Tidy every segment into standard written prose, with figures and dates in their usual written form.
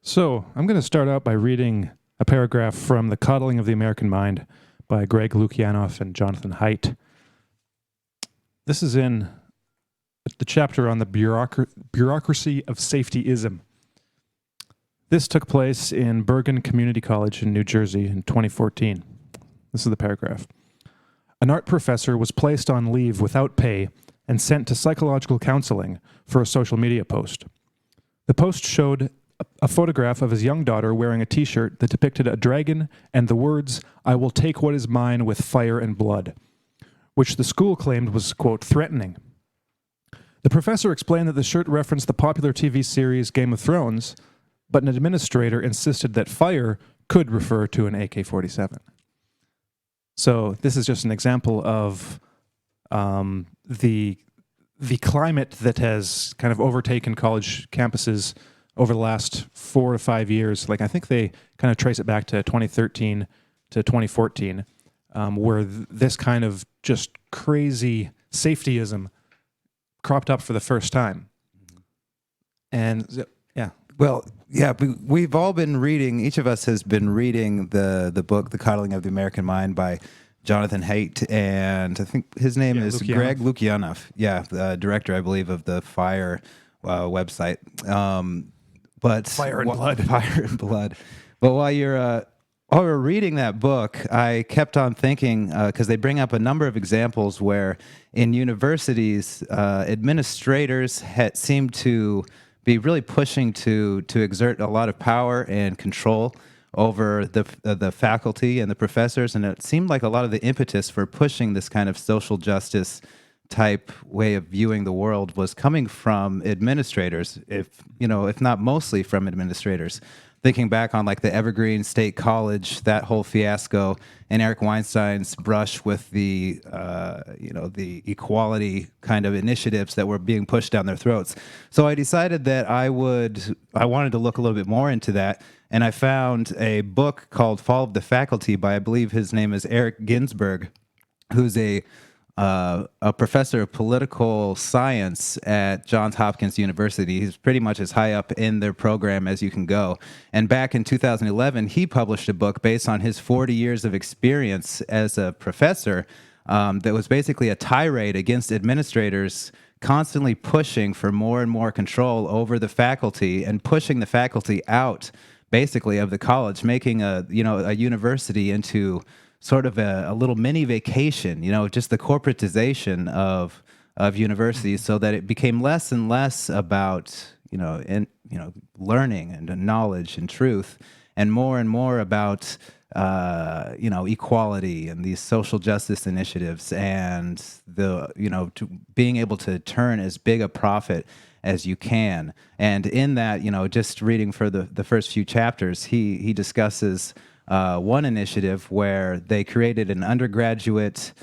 So, I'm going to start out by reading a paragraph from The Coddling of the American Mind by Greg Lukianoff and Jonathan Haidt. This is in the chapter on the bureaucracy of safetyism. This took place in Bergen Community College in New Jersey in 2014. This is the paragraph. An art professor was placed on leave without pay and sent to psychological counseling for a social media post. The post showed a photograph of his young daughter wearing a t-shirt that depicted a dragon and the words, "I will take what is mine with fire and blood," which the school claimed was, quote, threatening. The professor explained that the shirt referenced the popular TV series Game of Thrones, but an administrator insisted that fire could refer to an AK-47. So this is just an example of the climate that has kind of overtaken college campuses over the last 4 to 5 years. Like, I think they kind of trace it back to 2013 to 2014, where this kind of just crazy safetyism cropped up for the first time. And yeah. Well, yeah, we've all been reading, each of us has been reading the book, The Coddling of the American Mind by Jonathan Haidt, and I think his name is Lukianoff. Greg Lukianoff. Yeah, the director, I believe, of the Fire website. But Fire and Blood. Fire and Blood. But while we're reading that book, I kept on thinking, because they bring up a number of examples where in universities, administrators seem to be really pushing to exert a lot of power and control over the faculty and the professors, and it seemed like a lot of the impetus for pushing this kind of social justice type way of viewing the world was coming from administrators, if not mostly from administrators. Thinking back on like the Evergreen State College, that whole fiasco, and Eric Weinstein's brush with the equality kind of initiatives that were being pushed down their throats. So I decided that I wanted to look a little bit more into that, and I found a book called Fall of the Faculty by, I believe his name is Eric Ginsberg, who's a professor of political science at Johns Hopkins University. He's pretty much as high up in their program as you can go. And back in 2011, he published a book based on his 40 years of experience as a professor that was basically a tirade against administrators constantly pushing for more and more control over the faculty and pushing the faculty out, basically, of the college, making a university into sort of a little mini vacation, just the corporatization of universities, so that it became less and less about learning and knowledge and truth, and more about equality and these social justice initiatives, and being able to turn as big a profit as you can. And in that, just reading for the first few chapters, he discusses one initiative where they created an undergraduate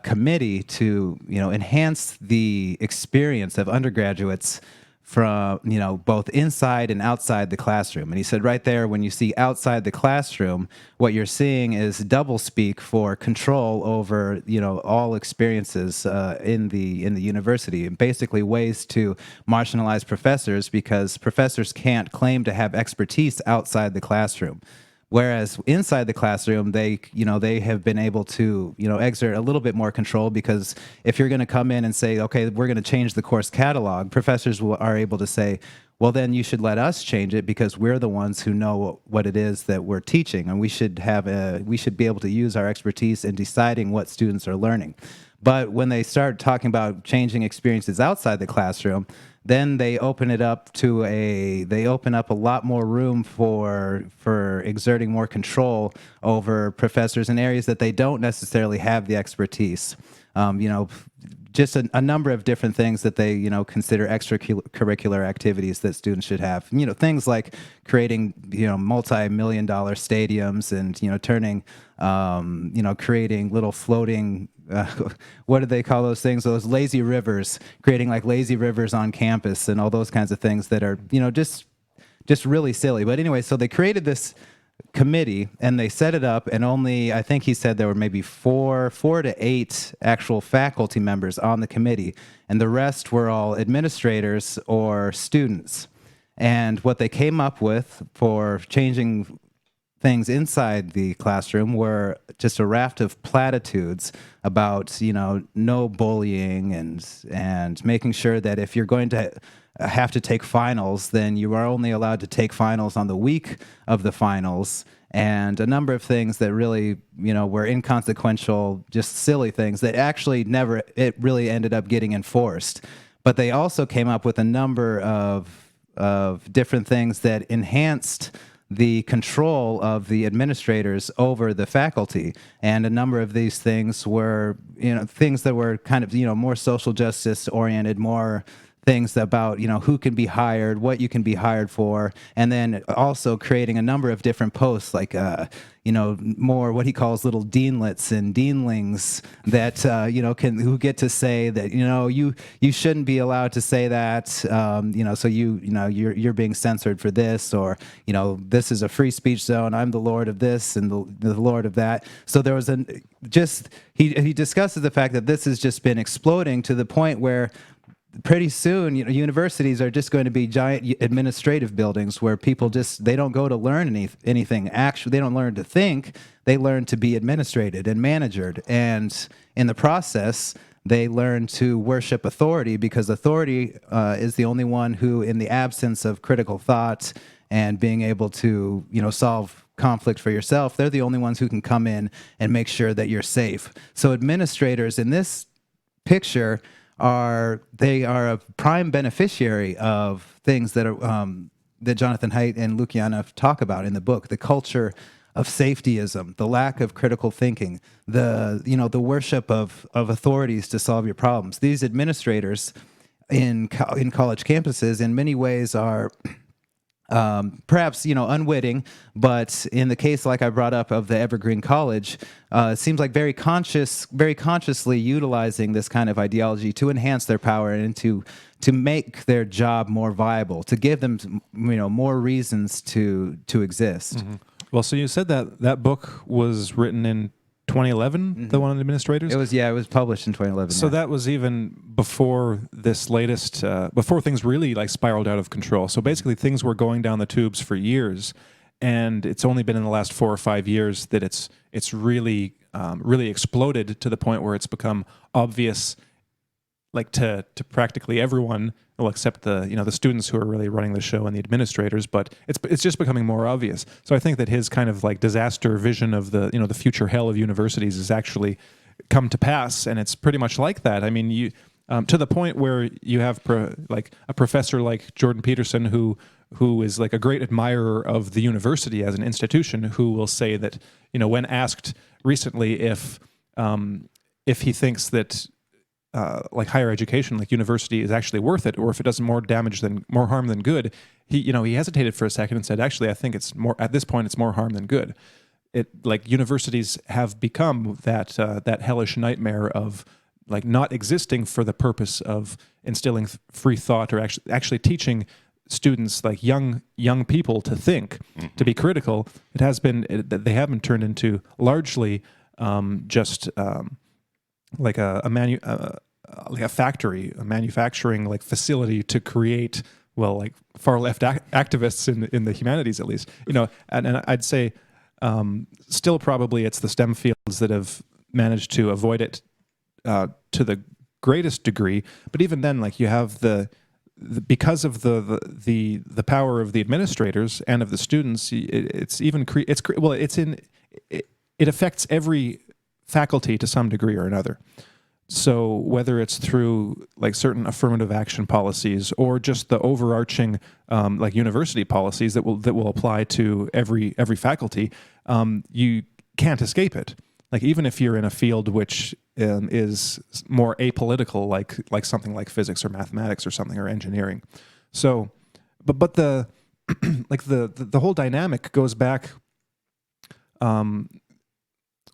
committee to enhance the experience of undergraduates from both inside and outside the classroom. And he said right there, when you see outside the classroom, what you're seeing is double speak for control over all experiences in the university, and basically ways to marginalize professors, because professors can't claim to have expertise outside the classroom. Whereas inside the classroom, they have been able to, exert a little bit more control, because if you're going to come in and say, okay, we're going to change the course catalog, professors are able to say, well, then you should let us change it, because we're the ones who know what it is that we're teaching, and we should be able to use our expertise in deciding what students are learning. But when they start talking about changing experiences outside the classroom, then they open up a lot more room for exerting more control over professors in areas that they don't necessarily have the expertise. Just a number of different things that they consider extracurricular activities that students should have. Things like creating multi-million-dollar stadiums, and turning creating little floating what do they call those things? Those lazy rivers, creating like lazy rivers on campus, and all those kinds of things that are just really silly. But anyway, so they created this committee, and they set it up, and only, I think he said there were maybe four to eight actual faculty members on the committee, and the rest were all administrators or students. And what they came up with for changing things inside the classroom were just a raft of platitudes about, no bullying and making sure that if you're going to have to take finals, then you are only allowed to take finals on the week of the finals, and a number of things that really, were inconsequential, just silly things that actually never, it really ended up getting enforced. But they also came up with a number of different things that enhanced the control of the administrators over the faculty. And a number of these things were, things that were kind of, more social justice oriented, more things about, who can be hired, what you can be hired for, and then also creating a number of different posts like, more what he calls little deanlets and deanlings that, who get to say that, you shouldn't be allowed to say that, so you're being censored for this, or, this is a free speech zone, I'm the Lord of this and the Lord of that. So there was he discusses the fact that this has just been exploding to the point where pretty soon, universities are just going to be giant administrative buildings where people they don't go to learn anything. Actually, they don't learn to think. They learn to be administrated and managed. And in the process, they learn to worship authority, because authority is the only one who, in the absence of critical thought and being able to, solve conflict for yourself, they're the only ones who can come in and make sure that you're safe. So administrators in this picture are a prime beneficiary of things that that Jonathan Haidt and Lukianoff talk about in the book: the culture of safetyism, the lack of critical thinking, the worship of authorities to solve your problems. These administrators in college campuses, in many ways, are perhaps unwitting, but in the case like I brought up of the Evergreen College, it seems like very consciously utilizing this kind of ideology to enhance their power and to make their job more viable, to give them more reasons to exist. Mm-hmm. Well, so you said that book was written in 2011, mm-hmm. the one on administrators? It was published in 2011. So that was even before this latest, before things really spiraled out of control. So basically things were going down the tubes for years, and it's only been in the last 4 or 5 years that it's really exploded to the point where it's become obvious, to practically everyone, well, except the students who are really running the show and the administrators. But it's just becoming more obvious. So I think that his kind of disaster vision of the the future hell of universities has actually come to pass, and it's pretty much like that. I mean, you to the point where you have a professor like Jordan Peterson who is a great admirer of the university as an institution, who will say that when asked recently if he thinks that higher education, university, is actually worth it, or if it does more harm than good, he hesitated for a second and said, actually, I think it's more, at this point, it's more harm than good. Universities have become that hellish nightmare of not existing for the purpose of instilling free thought, or actually teaching students, young people, to think, mm-hmm. to be critical. They have been turned into largely just a factory, a manufacturing facility to create far left activists in the humanities, at least. And I'd say still probably it's the STEM fields that have managed to avoid it to the greatest degree. But even then, you have because of the power of the administrators and of the students, it affects every faculty to some degree or another. So whether it's through certain affirmative action policies, or just the overarching university policies that will apply to every faculty, you can't escape it. Even if you're in a field which is more apolitical, like something like physics or mathematics or something, or engineering. So, but the the whole dynamic goes back. Well,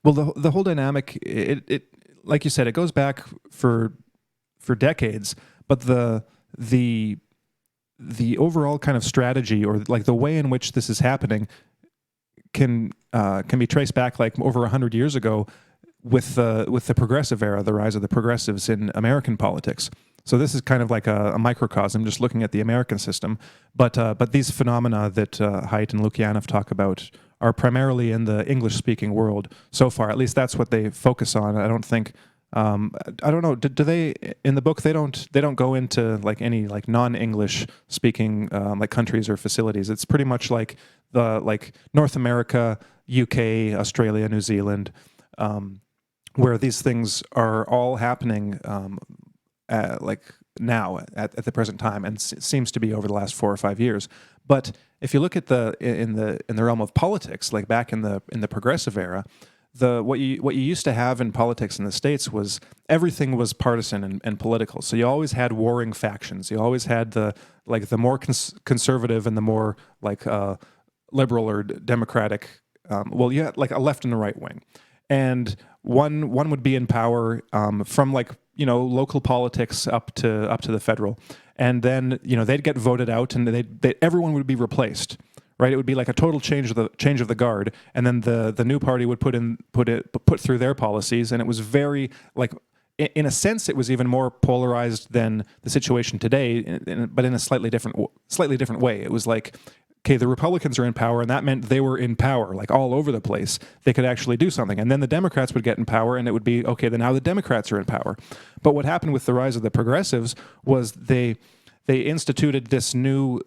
the whole dynamic, it like you said, it goes back for decades. But the overall kind of strategy, or the way in which this is happening, can be traced back over 100 years ago with the progressive era, the rise of the progressives in American politics. So this is kind of like a microcosm, just looking at the American system. But these phenomena that Haidt and Lukianoff talk about are primarily in the English-speaking world so far. At least that's what they focus on. I don't think. I don't know. Do they in the book? They don't go into like any like non-English speaking like countries or facilities. It's pretty much like the North America, UK, Australia, New Zealand, where these things are all happening. Like now at the present time, and seems to be over the last 4 or 5 years. But if you look at in the realm of politics, like back in the progressive era, what you used to have in politics in the States was everything was partisan and political. So you always had warring factions. You always had the more conservative and the more liberal or democratic. You had like a left and a right wing, and one would be in power from local politics up to the federal, and then they'd get voted out, and everyone would be replaced. Right, it would be like a total change of the guard, and then the new party would put through their policies, and it was very in a sense it was even more polarized than the situation today, but in a slightly different way. It was like, okay, the Republicans are in power, and that meant they were in power, like all over the place. They could actually do something. And then the Democrats would get in power, and it would be, okay, then now the Democrats are in power. But what happened with the rise of the progressives was they instituted this new,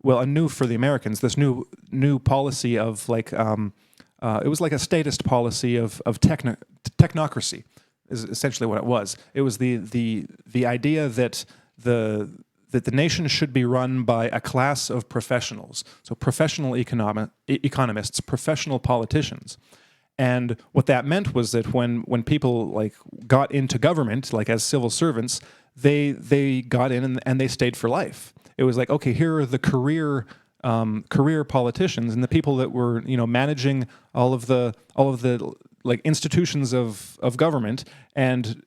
anew for the Americans, this new policy of it was like a statist policy of technocracy, is essentially what it was. It was the idea that the nation should be run by a class of professionals, so professional economists, professional politicians. And what that meant was that when people got into government, as civil servants, they got in and they stayed for life. It was like, okay, here are the career politicians and the people that were managing all of the institutions of government. And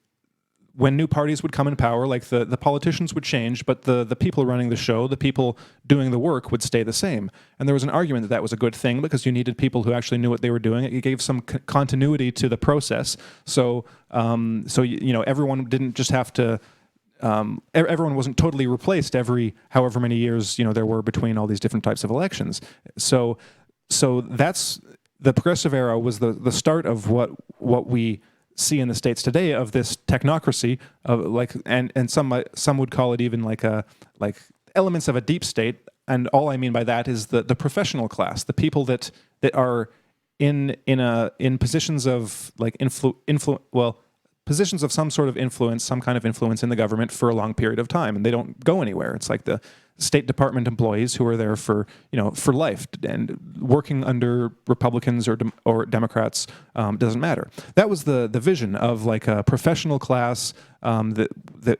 when new parties would come in power, the politicians would change, but the people running the show, the people doing the work, would stay the same. And there was an argument that was a good thing because you needed people who actually knew what they were doing. It gave some continuity to the process. So everyone didn't just have to. Everyone wasn't totally replaced every however many years there were between all these different types of elections. So that's the progressive era was the start of what we see in the States today, of this technocracy of and some would call it even like elements of a deep state. And all I mean by that is the professional class, the people that are in positions of positions of some sort of influence, some kind of influence in the government for a long period of time, and they don't go anywhere. It's like the State Department employees who are there for life and working under Republicans or Democrats, doesn't matter. That was the vision of a professional class that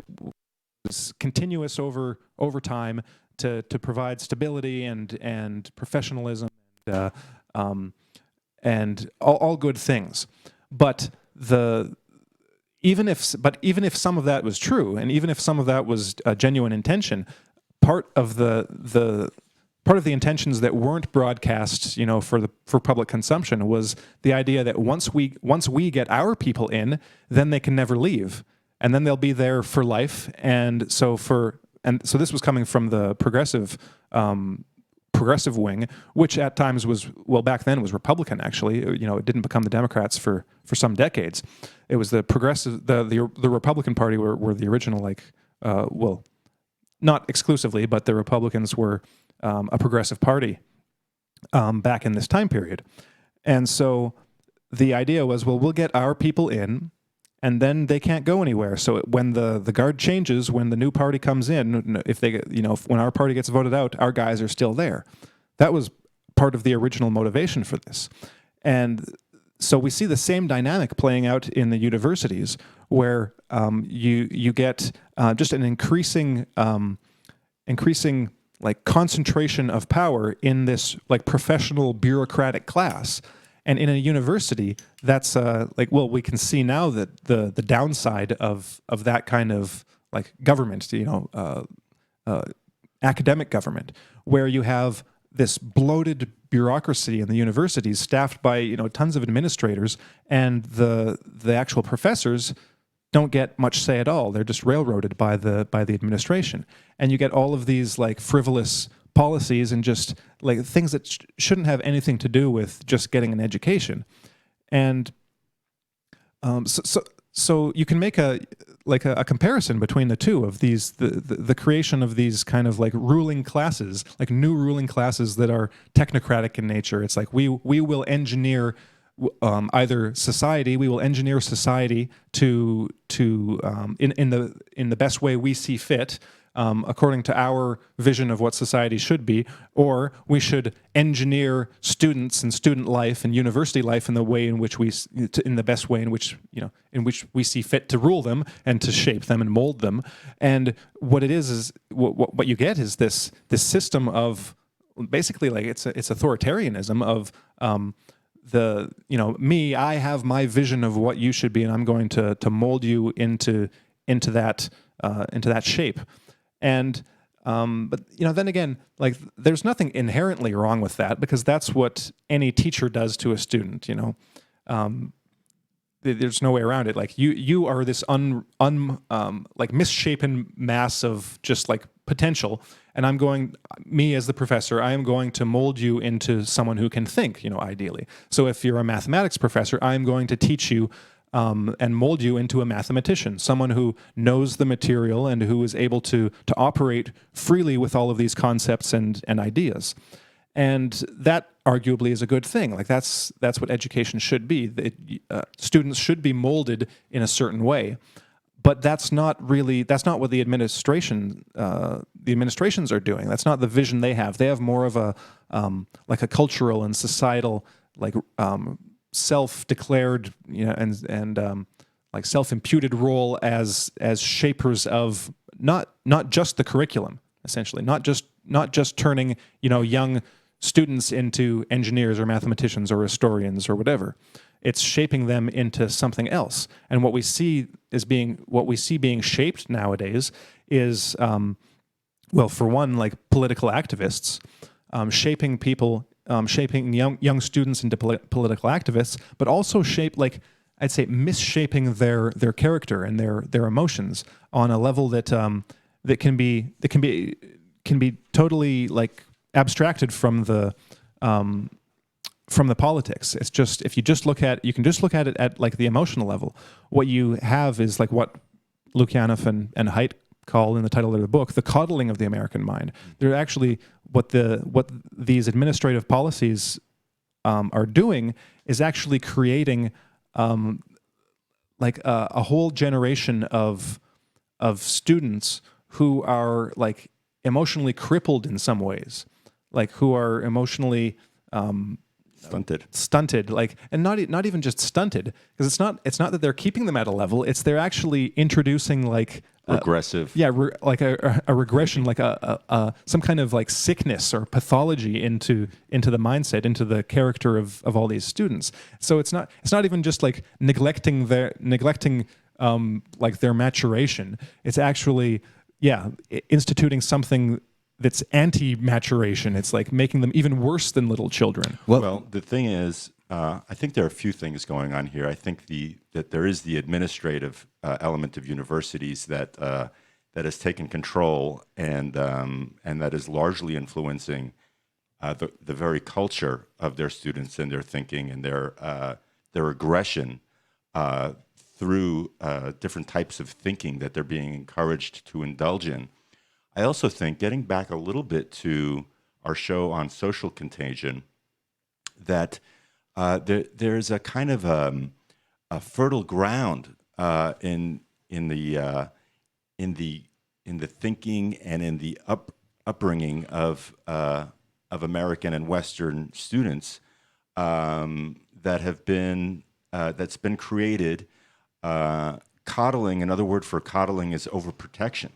was continuous over time to provide stability and professionalism and all good things. But even if some of that was true, and even if some of that was a genuine intention, part of the intentions that weren't broadcast, for public consumption, was the idea that once we get our people in, then they can never leave, and then they'll be there for life. And so this was coming from the progressive wing, which at times back then was Republican. Actually, it didn't become the Democrats for some decades. It was the progressive, the Republican Party were the original, not exclusively, but the Republicans were a progressive party back in this time period. And so the idea was, we'll get our people in, and then they can't go anywhere. So when the guard changes, when the new party comes in, when our party gets voted out, our guys are still there. That was part of the original motivation for this. And so we see the same dynamic playing out in the universities, where you get just an increasing concentration of power in this professional bureaucratic class. And in a university, that's we can see now that the downside of that kind of government, academic government, where you have this bloated bureaucracy in the universities staffed by tons of administrators, and the actual professors don't get much say at all. They're just railroaded by the administration, and you get all of these like frivolous policies and just like things that shouldn't have anything to do with just getting an education. And so you can make a comparison between the two of these the creation of these kind of like ruling classes, like new ruling classes that are technocratic in nature. It's like we will engineer either society, we will engineer society to in the best way we see fit, according to our vision of what society should be, or we should engineer students and student life and university life in the way in which in the best way in which we see fit to rule them and to shape them and mold them. And what it is what you get is this system of basically like it's authoritarianism of I have my vision of what you should be, and I'm going to mold you into that shape. And but then again, like there's nothing inherently wrong with that, because that's what any teacher does to a student. There's no way around it. Like you are this like misshapen mass of just like potential, and me as the professor, I am going to mold you into someone who can think, ideally. So if you're a mathematics professor, I'm going to teach you and mold you into a mathematician, someone who knows the material and who is able to operate freely with all of these concepts and ideas. And that arguably is a good thing. Like that's what education should be. Students should be molded in a certain way. But that's not what the administrations are doing. That's not the vision they have. They have more of a like a cultural and societal like self-declared and like self-imputed role as shapers of not just the curriculum, essentially, not just turning young students into engineers or mathematicians or historians or whatever. It's shaping them into something else. And what we see being shaped nowadays is, for one, like political activists, shaping people, shaping young students into political activists, but also I'd say misshaping their character and their emotions on a level that can be totally like abstracted from the politics. It's just, if you can just look at it at like the emotional level. What you have is like what Lukianoff and Haidt call in the title of the book, the coddling of the American mind. They're actually what these administrative policies are doing is actually creating like a whole generation of students who are like emotionally crippled in some ways, like who are emotionally stunted, like, and not even just stunted, because it's not that they're keeping them at a level, it's they're actually introducing like regressive, like a regression, like a some kind of like sickness or pathology into the mindset, into the character of all these students. So it's not even just like neglecting like their maturation. It's actually instituting something that's anti-maturation. It's like making them even worse than little children. Well, the thing is, I think there are a few things going on here. I think that there is the administrative element of universities that has taken control and that is largely influencing the very culture of their students and their thinking and their aggression through different types of thinking that they're being encouraged to indulge in. I also think, getting back a little bit to our show on social contagion, that there's a kind of a fertile ground in the thinking and in the upbringing of American and Western students that's been created. Coddling, another word for coddling is overprotection.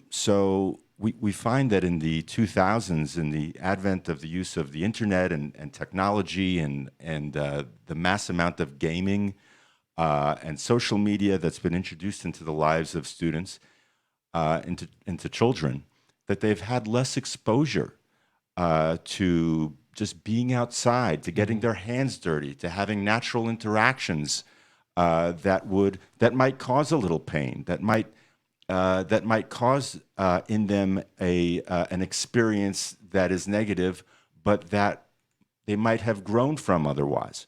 So we find that in the 2000s, in the advent of the use of the internet and technology and the mass amount of gaming and social media that's been introduced into the lives of students, into children, that they've had less exposure to just being outside, to getting their hands dirty, to having natural interactions that might cause a little pain, that might cause in them an experience that is negative, but that they might have grown from otherwise.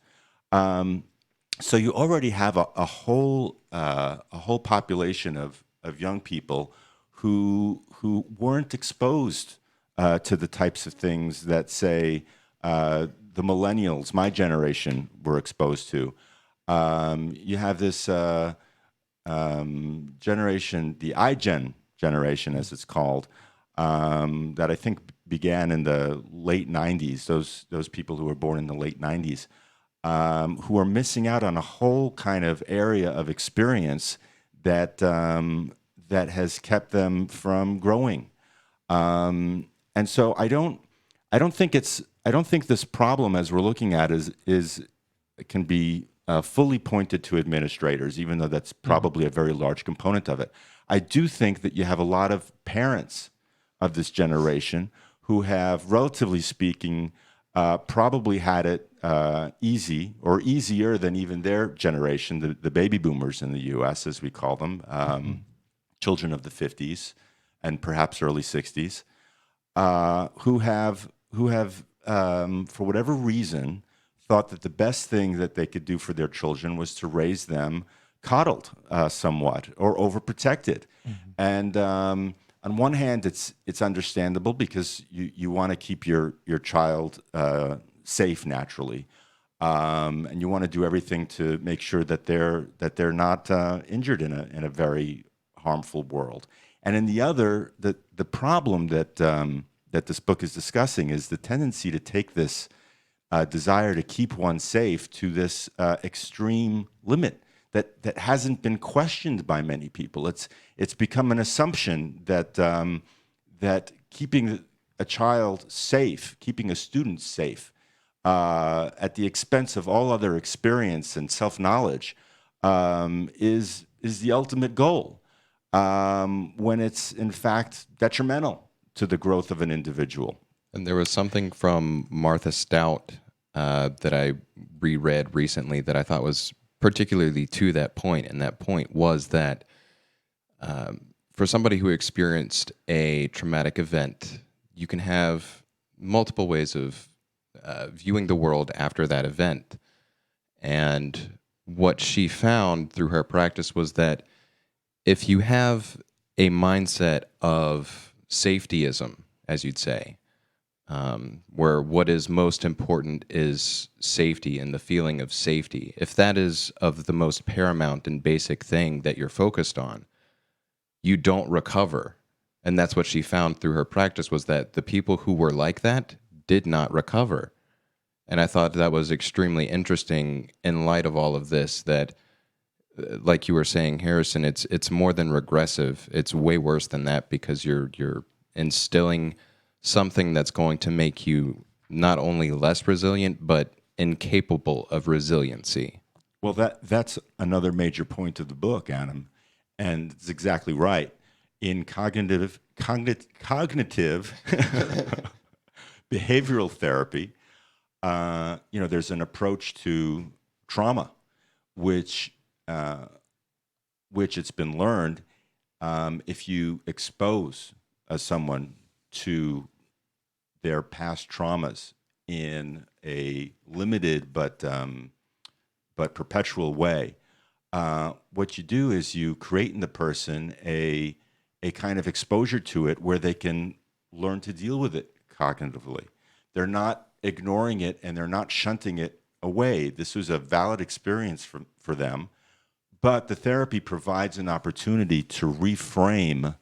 So you already have a whole population of young people who weren't exposed to the types of things that, say, the millennials, my generation, were exposed to. You have this generation, the iGen generation, as it's called, that I think began in the late 90s, those people who were born in the late 90s, who are missing out on a whole kind of area of experience that has kept them from growing. And so I don't think this problem, as we're looking at, can be fully pointed to administrators, even though that's probably a very large component of it. I do think that you have a lot of parents of this generation who have, relatively speaking, probably had it easy, or easier than even their generation, the baby boomers in the U.S., as we call them, children of the 50s and perhaps early 60s, who have for whatever reason, thought that the best thing that they could do for their children was to raise them coddled somewhat or overprotected. And on one hand, it's understandable because you want to keep your child safe naturally, and you want to do everything to make sure that they're not injured in a very harmful world. And in the other, the problem that this book is discussing is the tendency to take this desire to keep one safe to this extreme limit that hasn't been questioned by many people. It's become an assumption that that keeping a child safe, keeping a student safe, at the expense of all other experience and self-knowledge, is the ultimate goal, when it's in fact detrimental to the growth of an individual. And there was something from Martha Stout that I reread recently that I thought was particularly to that point, and that point was that for somebody who experienced a traumatic event, you can have multiple ways of viewing the world after that event. And what she found through her practice was that if you have a mindset of safetyism, as you'd say, where what is most important is safety and the feeling of safety, if that is of the most paramount and basic thing that you're focused on, you don't recover. And that's what she found through her practice, was that the people who were like that did not recover. And I thought that was extremely interesting in light of all of this, that like you were saying, Harrison, it's more than regressive. It's way worse than that, because you're instilling something that's going to make you not only less resilient, but incapable of resiliency. Well, that's another major point of the book, Adam, and it's exactly right. In cognitive behavioral therapy, there's an approach to trauma, which it's been learned, if you expose someone to their past traumas in a limited but perpetual way, what you do is you create in the person a kind of exposure to it where they can learn to deal with it cognitively. They're not ignoring it and they're not shunting it away. This was a valid experience for them, but the therapy provides an opportunity to reframe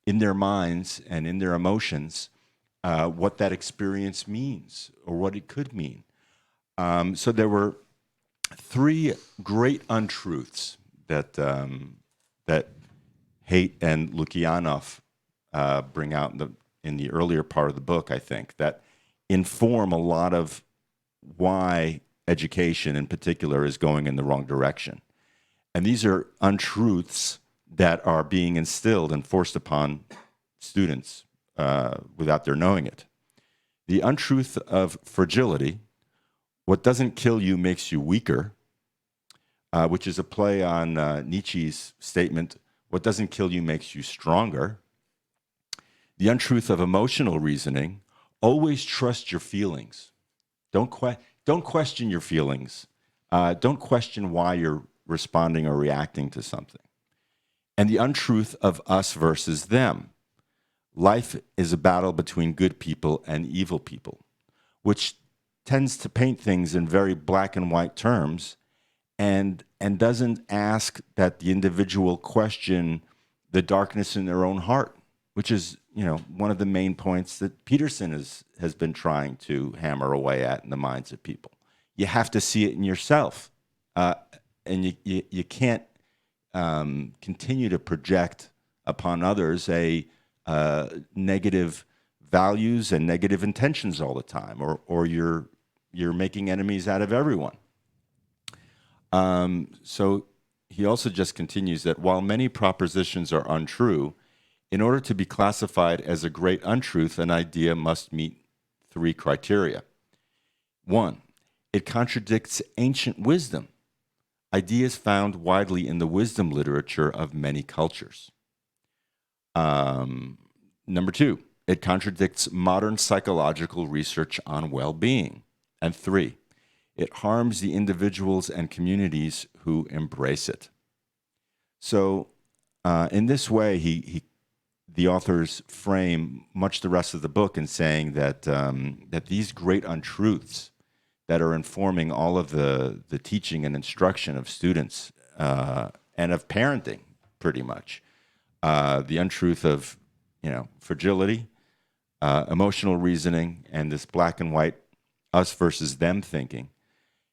in their minds and in their emotions what that experience means or what it could mean. So there were three great untruths that Haidt and Lukianoff bring out in the earlier part of the book, I think, that inform a lot of why education in particular is going in the wrong direction. And these are untruths that are being instilled and forced upon students without their knowing it. The untruth of fragility: what doesn't kill you makes you weaker. which is a play on Nietzsche's statement, "What doesn't kill you makes you stronger." The untruth of emotional reasoning: always trust your feelings. Don't question your feelings. Don't question why you're responding or reacting to something. And the untruth of us versus them: life is a battle between good people and evil people, which tends to paint things in very black and white terms, and doesn't ask that the individual question the darkness in their own heart, which is, one of the main points that Peterson has been trying to hammer away at in the minds of people. You have to see it in yourself, and you can't continue to project upon others negative values and negative intentions all the time, or you're making enemies out of everyone. So he also just continues that while many propositions are untrue, in order to be classified as a great untruth, an idea must meet 3 criteria. 1, it contradicts ancient wisdom, ideas found widely in the wisdom literature of many cultures. Number 2, it contradicts modern psychological research on well-being. And 3, it harms the individuals and communities who embrace it. So in this way, the authors frame much the rest of the book in saying that that these great untruths that are informing all of the teaching and instruction of students and of parenting, pretty much, the untruth of fragility, emotional reasoning, and this black and white us versus them thinking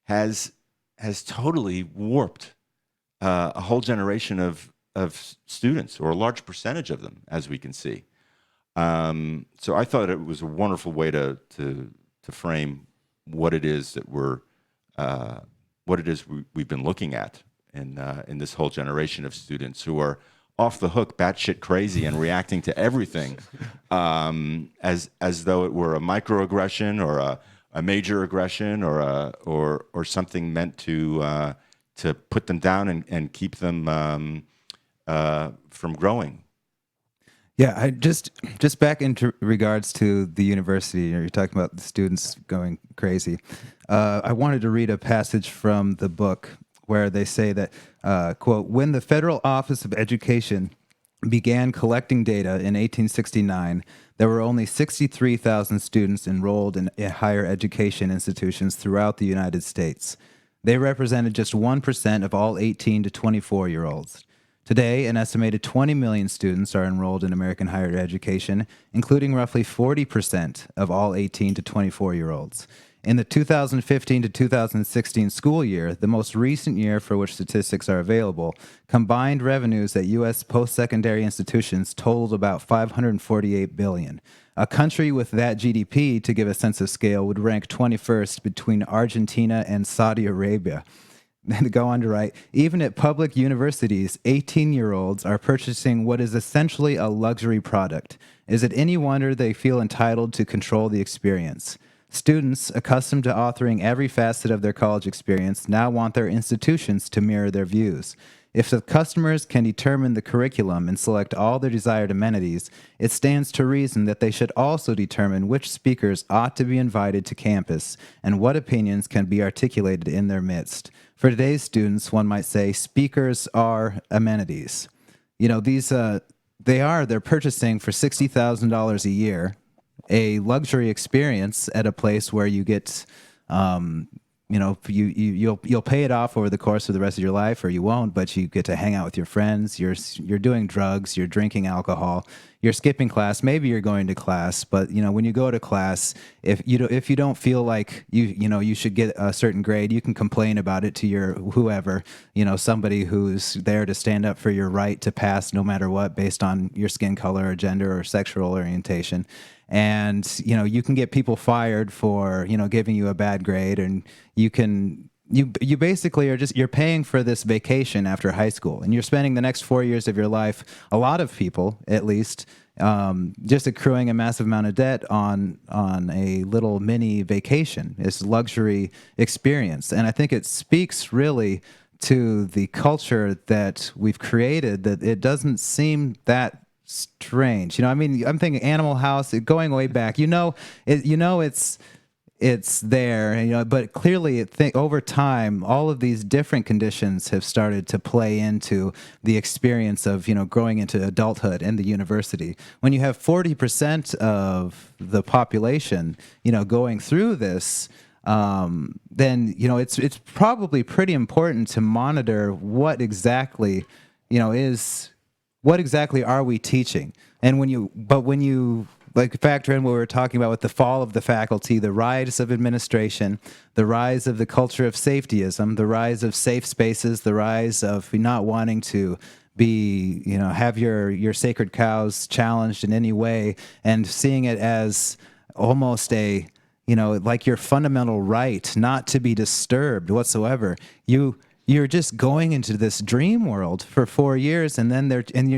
has totally warped a whole generation of students, or a large percentage of them, as we can see. So I thought it was a wonderful way to frame what it is that we've been looking at in this whole generation of students who are off the hook, batshit crazy, and reacting to everything as though it were a microaggression or a major aggression or something meant to put them down and keep them from growing. Yeah, I just back into regards to the university. You're talking about the students going crazy. I wanted to read a passage from the book where they say that, quote, when the Federal Office of Education began collecting data in 1869, there were only 63,000 students enrolled in higher education institutions throughout the United States. They represented just 1% of all 18 to 24-year-olds. Today, an estimated 20 million students are enrolled in American higher education, including roughly 40% of all 18 to 24-year-olds. In the 2015 to 2016 school year, the most recent year for which statistics are available, combined revenues at U.S. post-secondary institutions totaled about $548 billion. A country with that GDP, to give a sense of scale, would rank 21st between Argentina and Saudi Arabia. And to go on to write, even at public universities, 18-year-olds are purchasing what is essentially a luxury product. Is it any wonder they feel entitled to control the experience? Students, accustomed to authoring every facet of their college experience, now want their institutions to mirror their views. If the customers can determine the curriculum and select all their desired amenities, it stands to reason that they should also determine which speakers ought to be invited to campus and what opinions can be articulated in their midst. For today's students, one might say, speakers are amenities. They're purchasing for $60,000 a year a luxury experience at a place where you get, you'll pay it off over the course of the rest of your life, or you won't, but you get to hang out with your friends. You're doing drugs, you're drinking alcohol, you're skipping class. Maybe you're going to class, but when you go to class, if you don't feel like you should get a certain grade, you can complain about it to your whoever, somebody who's there to stand up for your right to pass no matter what, based on your skin color or gender or sexual orientation. And you can get people fired for giving you a bad grade, and you basically you're paying for this vacation after high school, and you're spending the next 4 years of your life, a lot of people at least, just accruing a massive amount of debt on a little mini vacation, this luxury experience. And I think it speaks really to the culture that we've created that it doesn't seem that strange. I mean, I'm thinking Animal House, going way back. It's there, but clearly, over time, all of these different conditions have started to play into the experience of, growing into adulthood in the university. When you have 40% of the population, going through this, then, it's probably pretty important to monitor what exactly, what exactly are we teaching? And when you like factor in what we were talking about with the fall of the faculty, the rise of administration, the rise of the culture of safetyism, the rise of safe spaces, the rise of not wanting to be, have your sacred cows challenged in any way, and seeing it as almost like your fundamental right not to be disturbed whatsoever. You're just going into this dream world for 4 years, and then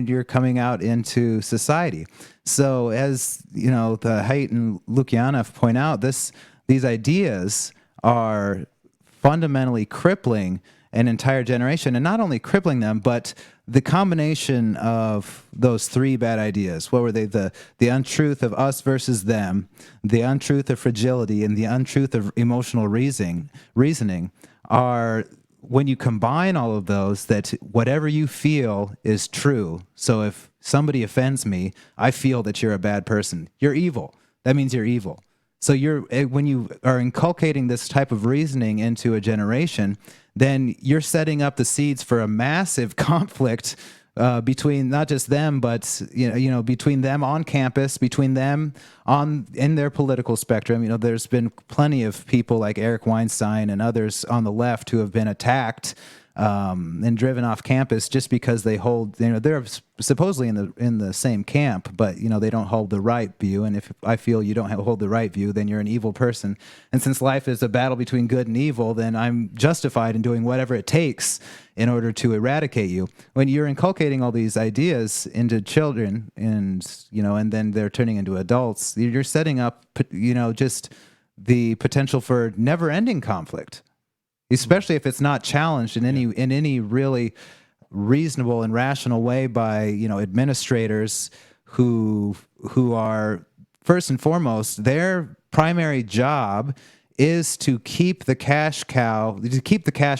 you're coming out into society. So, as the Haidt and Lukianoff point out, these ideas are fundamentally crippling an entire generation, and not only crippling them, but the combination of those three bad ideas. What were they? The untruth of us versus them, the untruth of fragility, and the untruth of emotional reasoning are, when you combine all of those, that whatever you feel is true. So if somebody offends me, I feel that you're a bad person. You're evil. That means you're evil. So when you are inculcating this type of reasoning into a generation, then you're setting up the seeds for a massive conflict between not just them, but between them on campus, between them in their political spectrum. There's been plenty of people like Eric Weinstein and others on the left who have been attacked and driven off campus just because they hold, they're supposedly in the same camp, but they don't hold the right view. And if I feel you don't hold the right view, then you're an evil person. And since life is a battle between good and evil, then I'm justified in doing whatever it takes in order to eradicate you. When you're inculcating all these ideas into children, and then they're turning into adults, you're setting up, just the potential for never-ending conflict, especially if it's not challenged in any really reasonable and rational way by administrators who are, first and foremost, their primary job is to keep the cash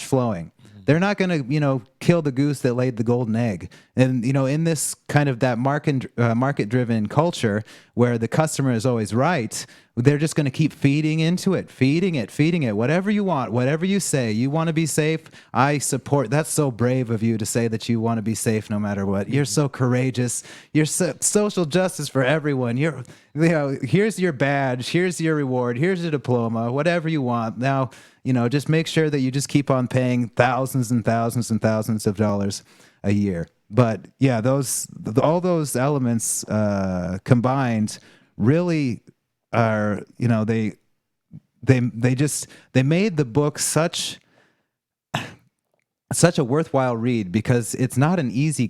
flowing. They're not going to, kill the goose that laid the golden egg. And, in this kind of that market-driven culture where the customer is always right, they're just going to keep feeding into it, feeding it. Whatever you want, whatever you say, you want to be safe, I support. That's so brave of you to say that you want to be safe no matter what. You're so courageous. You're social justice for everyone. Here's your badge. Here's your reward. Here's your diploma. Whatever you want. Now, just make sure that you just keep on paying thousands and thousands and thousands of dollars a year. But yeah, all those elements combined really are, they made the book such a worthwhile read, because it's not an easy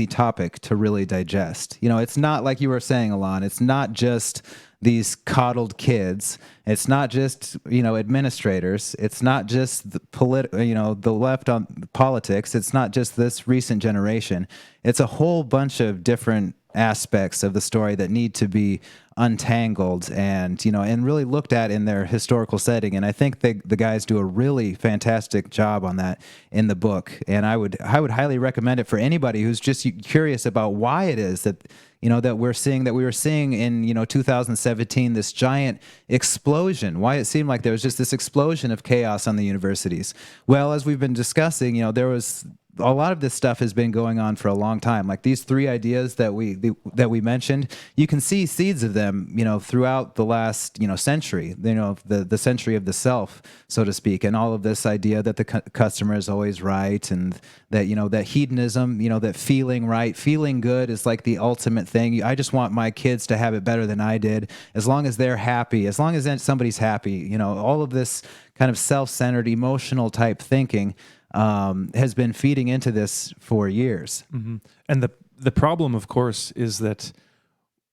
topic to really digest. It's not like you were saying, Alon. It's not just these coddled kids. It's not just administrators. It's not just the left on politics. It's not just this recent generation. It's a whole bunch of different aspects of the story that need to be untangled and really looked at in their historical setting. And I think the guys do a really fantastic job on that in the book. And I would highly recommend it for anybody who's just curious about why it is that that we were seeing in 2017 this giant explosion. Why it seemed like there was just this explosion of chaos on the universities. Well, as we've been discussing, there was a lot of this stuff has been going on for a long time. Like these three ideas that we mentioned, you can see seeds of them, throughout the last, century, the century of the self, so to speak, and all of this idea that the customer is always right, and that, that hedonism, that feeling right, feeling good is like the ultimate thing. I just want my kids to have it better than I did, as long as they're happy, as long as somebody's happy, all of this kind of self-centered, emotional type thinking has been feeding into this for years. Mm-hmm. And the problem, of course, is that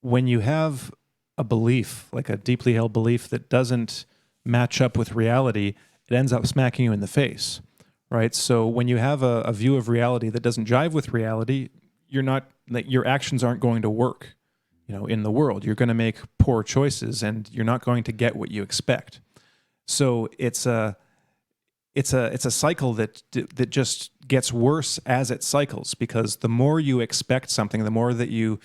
when you have a belief, like a deeply held belief that doesn't match up with reality, it ends up smacking you in the face, right? So when you have a view of reality that doesn't jive with reality, you're not like your actions aren't going to work, in the world. You're going to make poor choices, and you're not going to get what you expect. So it's a cycle that just gets worse as it cycles, because the more you expect something, the more that you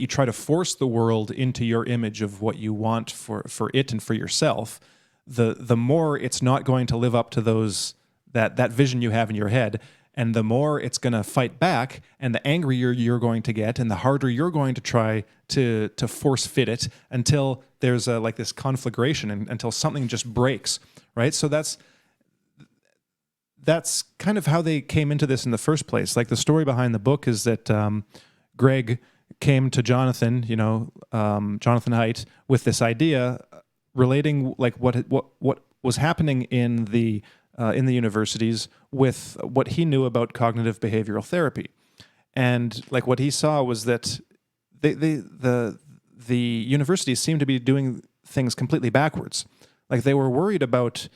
try to force the world into your image of what you want for it and for yourself, the more it's not going to live up to that vision you have in your head, and the more it's going to fight back, and the angrier you're going to get, and the harder you're going to try to force fit it until there's like this conflagration, and until something just breaks, right? So that's kind of how they came into this in the first place. Like, the story behind the book is that Greg came to Jonathan, Jonathan Haidt, with this idea relating like what was happening in the universities with what he knew about cognitive behavioral therapy. And like what he saw was that the universities seemed to be doing things completely backwards. Like, they were worried about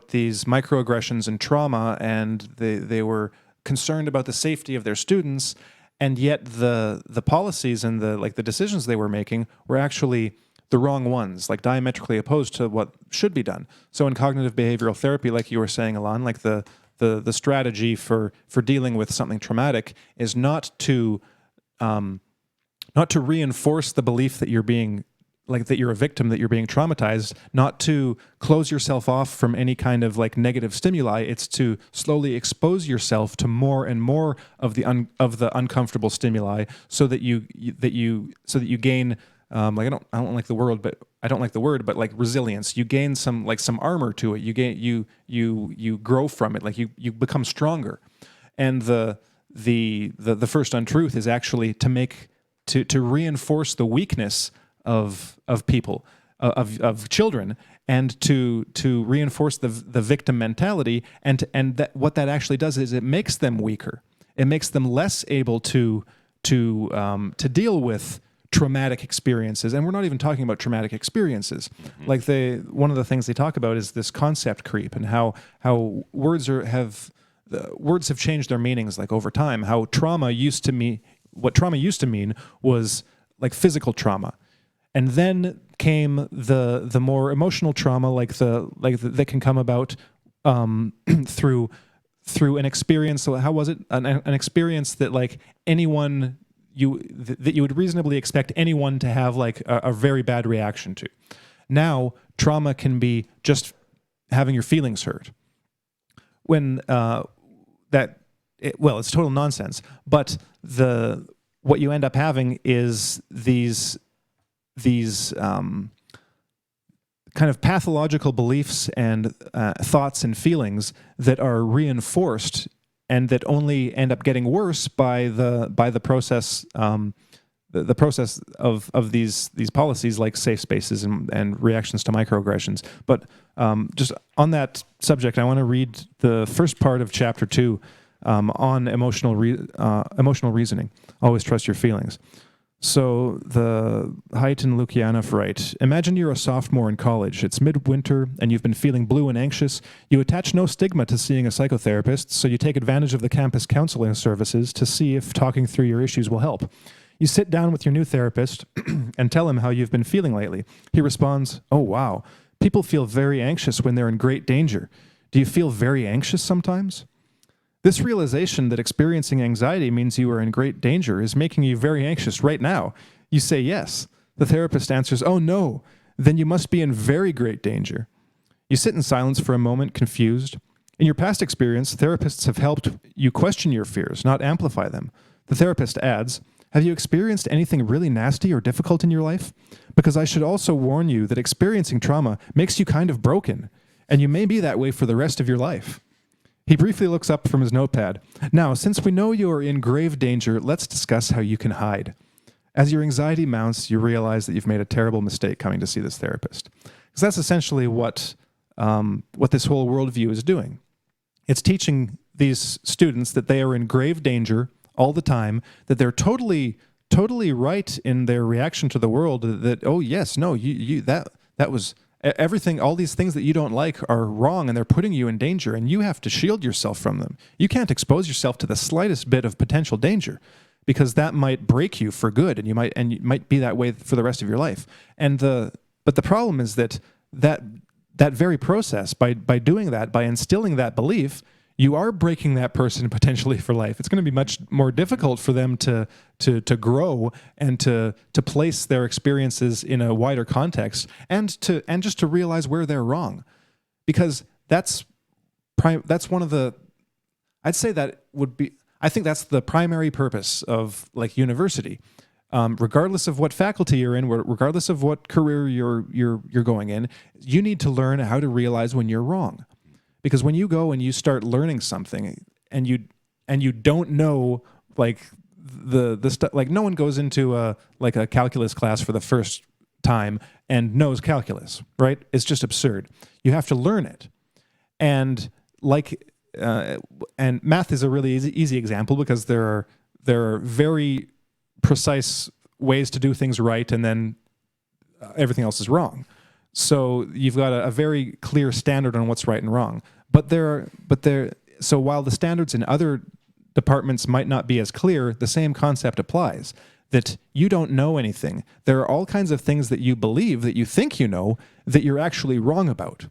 these microaggressions and trauma, and they were concerned about the safety of their students, and yet the policies and the decisions they were making were actually the wrong ones, like diametrically opposed to what should be done. So in cognitive behavioral therapy, like you were saying, Alon, like the strategy for dealing with something traumatic is not to reinforce the belief that you're being, like, that you're a victim, that you're being traumatized, not to close yourself off from any kind of like negative stimuli. It's to slowly expose yourself to more and more of the uncomfortable stimuli, so that you gain like I don't like the word, but like resilience. You gain some armor to it. You grow from it. Like you become stronger. And the first untruth is actually to reinforce the weakness of people, of children, and to reinforce the victim mentality, and what that actually does is it makes them weaker. It makes them less able to deal with traumatic experiences. And we're not even talking about traumatic experiences. Mm-hmm. Like one of the things they talk about is this concept creep, and how words have changed their meanings like over time. How trauma used to mean was like physical trauma. And then came the more emotional trauma, that can come about through an experience. So how was it? An experience that like anyone that you would reasonably expect anyone to have like a very bad reaction to. Now trauma can be just having your feelings hurt. When it's total nonsense. But what you end up having is these kind of pathological beliefs and thoughts and feelings that are reinforced, and that only end up getting worse by the process, the process of these policies like safe spaces and reactions to microaggressions. But just on that subject, I want to read the first part of chapter 2 on emotional reasoning. Always trust your feelings. So the Haidt and Lukianoff write, imagine you're a sophomore in college. It's midwinter and you've been feeling blue and anxious. You attach no stigma to seeing a psychotherapist, so you take advantage of the campus counseling services to see if talking through your issues will help. You sit down with your new therapist and tell him how you've been feeling lately. He responds, oh wow, people feel very anxious when they're in great danger. Do you feel very anxious sometimes? This realization that experiencing anxiety means you are in great danger is making you very anxious right now. You say yes. The therapist answers, oh no, then you must be in very great danger. You sit in silence for a moment, confused. In your past experience, therapists have helped you question your fears, not amplify them. The therapist adds, have you experienced anything really nasty or difficult in your life? Because I should also warn you that experiencing trauma makes you kind of broken, and you may be that way for the rest of your life. He briefly looks up from his notepad. Now, since we know you are in grave danger, let's discuss how you can hide. As your anxiety mounts, you realize that you've made a terrible mistake coming to see this therapist. Because that's essentially what this whole worldview is doing. It's teaching these students that they are in grave danger all the time, that they're totally right in their reaction to the world, that, oh yes, no, you that was Everything, all these things that you don't like are wrong, and they're putting you in danger, and you have to shield yourself from them. You can't expose yourself to the slightest bit of potential danger, because that might break you for good, and you might be that way for the rest of your life. But the problem is that very process, by doing that, by instilling that belief, you are breaking that person potentially for life. It's going to be much more difficult for them to grow and to place their experiences in a wider context, and just to realize where they're wrong, because that's one of the, I'd say that would be, I think that's the primary purpose of like university. Regardless of what faculty you're in, regardless of what career you're going in, you need to learn how to realize when you're wrong. Because when you go and you start learning something and you don't know, like the stuff, like no one goes into a calculus class for the first time and knows calculus, right? It's just absurd. You have to learn it. And and math is a really easy example, because there are very precise ways to do things right, and then everything else is wrong. So you've got a very clear standard on what's right and wrong. So while the standards in other departments might not be as clear, the same concept applies, that you don't know anything. There are all kinds of things that you believe, that you think you know, that you're actually wrong about.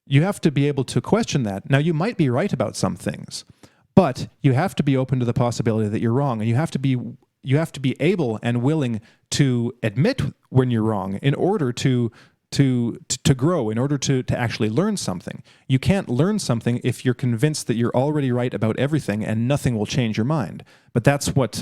You have to be able to question that. Now, you might be right about some things, but you have to be open to the possibility that you're wrong, and you have to be able and willing to admit when you're wrong in order to grow, in order to actually learn something. You can't learn something if you're convinced that you're already right about everything and nothing will change your mind. But that's what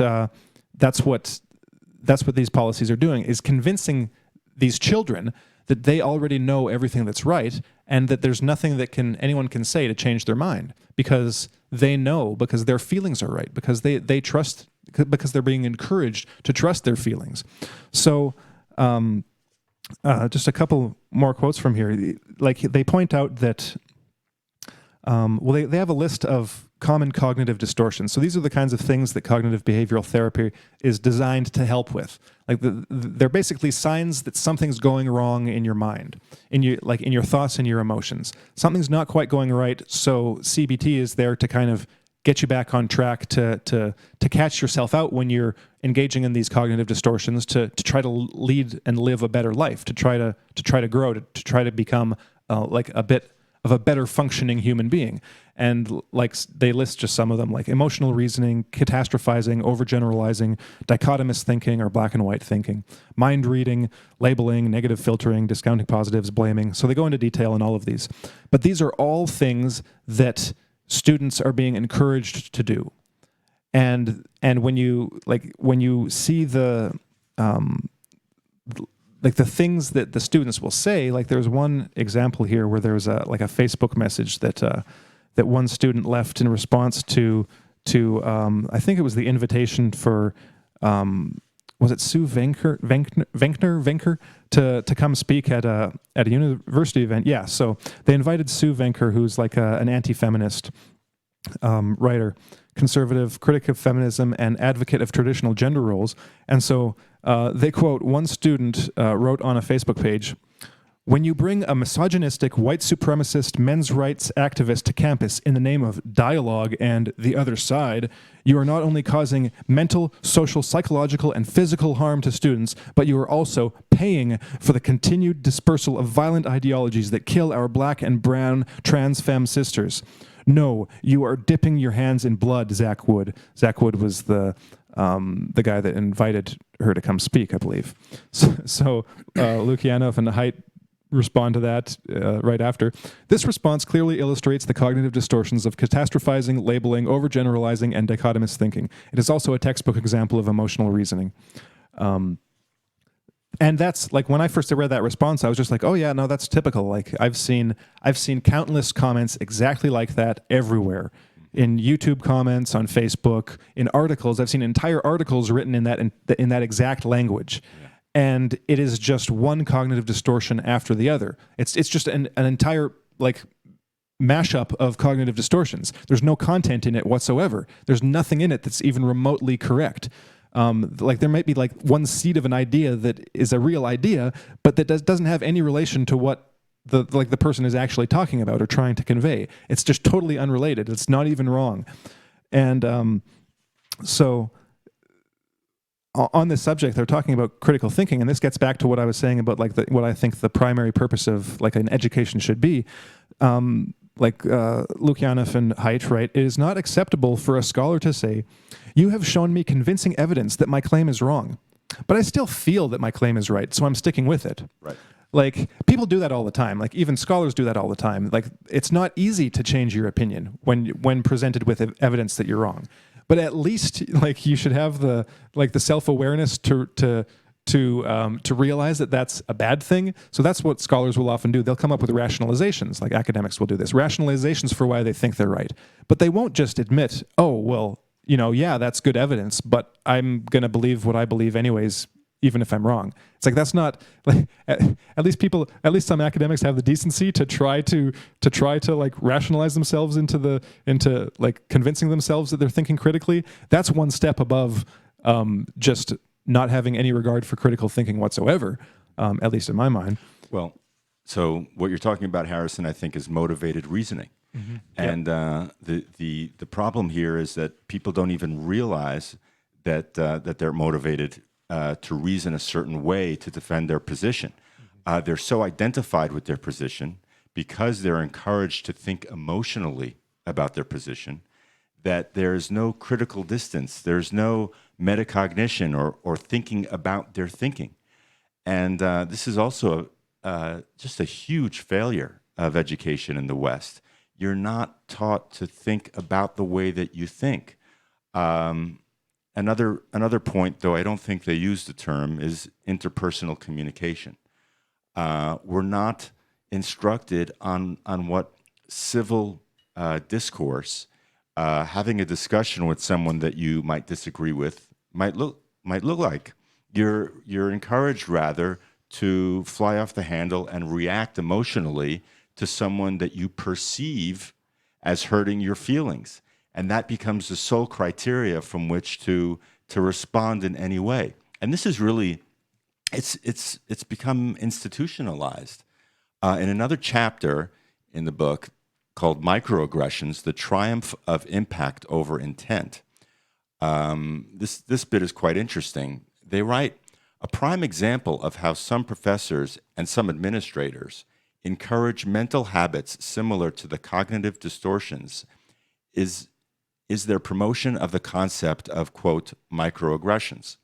these policies are doing, is convincing these children that they already know everything that's right, and that there's nothing that anyone can say to change their mind, because they know, because their feelings are right, because they trust, because they're being encouraged to trust their feelings. So just a couple more quotes from here. Like, they point out that, they have a list of common cognitive distortions. So these are the kinds of things that cognitive behavioral therapy is designed to help with. Like, they're basically signs that something's going wrong in your mind, in your thoughts and your emotions. Something's not quite going right, so CBT is there to kind of get you back on track, to catch yourself out when you're engaging in these cognitive distortions, to try to lead and live a better life, to try to grow, to try to become like a bit of a better functioning human being. And like, they list just some of them, like emotional reasoning, catastrophizing, overgeneralizing, dichotomous thinking or black and white thinking, mind reading, labeling, negative filtering, discounting positives, blaming. So they go into detail in all of these. But these are all things that students are being encouraged to do. And when you see the the things that the students will say, like there's one example here where there's a Facebook message that one student left in response to I think it was the invitation for was it Sue Venker to come speak at a university event? Yeah, so they invited Sue Venker, who's like an anti-feminist writer, conservative, critic of feminism, and advocate of traditional gender roles. And so they quote, one student wrote on a Facebook page, "When you bring a misogynistic, white supremacist, men's rights activist to campus in the name of dialogue and the other side, you are not only causing mental, social, psychological, and physical harm to students, but you are also paying for the continued dispersal of violent ideologies that kill our black and brown trans femme sisters. No, you are dipping your hands in blood, Zach Wood." Zach Wood was the guy that invited her to come speak, I believe. So Lukianoff and Haidt respond to that right after. "This response clearly illustrates the cognitive distortions of catastrophizing, labeling, overgeneralizing, and dichotomous thinking. It is also a textbook example of emotional reasoning." And that's like, when I first read that response, I was just like, oh yeah, no, that's typical. Like, I've seen countless comments exactly like that everywhere. In YouTube comments, on Facebook, in articles. I've seen entire articles written in that exact language. Yeah. And it is just one cognitive distortion after the other. It's just an entire like mashup of cognitive distortions. There's no content in it whatsoever. There's nothing in it that's even remotely correct. Like there might be like one seed of an idea that is a real idea, but that doesn't have any relation to what the person is actually talking about or trying to convey. It's just totally unrelated. It's not even wrong. And so on this subject, they're talking about critical thinking, and this gets back to what I was saying about like what I think the primary purpose of like an education should be. Lukianoff and Haidt, right? It is not acceptable for a scholar to say, "You have shown me convincing evidence that my claim is wrong, but I still feel that my claim is right, so I'm sticking with it." Right. Like people do that all the time. Like even scholars do that all the time. Like it's not easy to change your opinion when presented with evidence that you're wrong. But at least like you should have the self-awareness to realize that that's a bad thing. So that's what scholars will often do. They'll come up with rationalizations, like academics will do this, rationalizations for why they think they're right. But they won't just admit, oh, well, yeah, that's good evidence, but I'm going to believe what I believe anyways, even if I'm wrong. It's like that's not like at least some academics have the decency to try to like rationalize themselves into like convincing themselves that they're thinking critically. That's one step above just not having any regard for critical thinking whatsoever, at least in my mind. Well, so what you're talking about, Harrison, I think is motivated reasoning. Mm-hmm. And the problem here is that people don't even realize that they're motivated to reason a certain way to defend their position. They're so identified with their position because they're encouraged to think emotionally about their position that there's no critical distance, there's no metacognition or thinking about their thinking. And this is also just a huge failure of education in the West. You're not taught to think about the way that you think. Another point, though I don't think they use the term, is interpersonal communication. We're not instructed on what civil discourse, having a discussion with someone that you might disagree with might look like. You're encouraged rather to fly off the handle and react emotionally to someone that you perceive as hurting your feelings. And that becomes the sole criteria from which to respond in any way. And this is really, it's become institutionalized. In another chapter in the book called Microaggressions, The Triumph of Impact Over Intent, this bit is quite interesting. They write, a prime example of how some professors and some administrators encourage mental habits similar to the cognitive distortions is their promotion of the concept of, quote, microaggressions,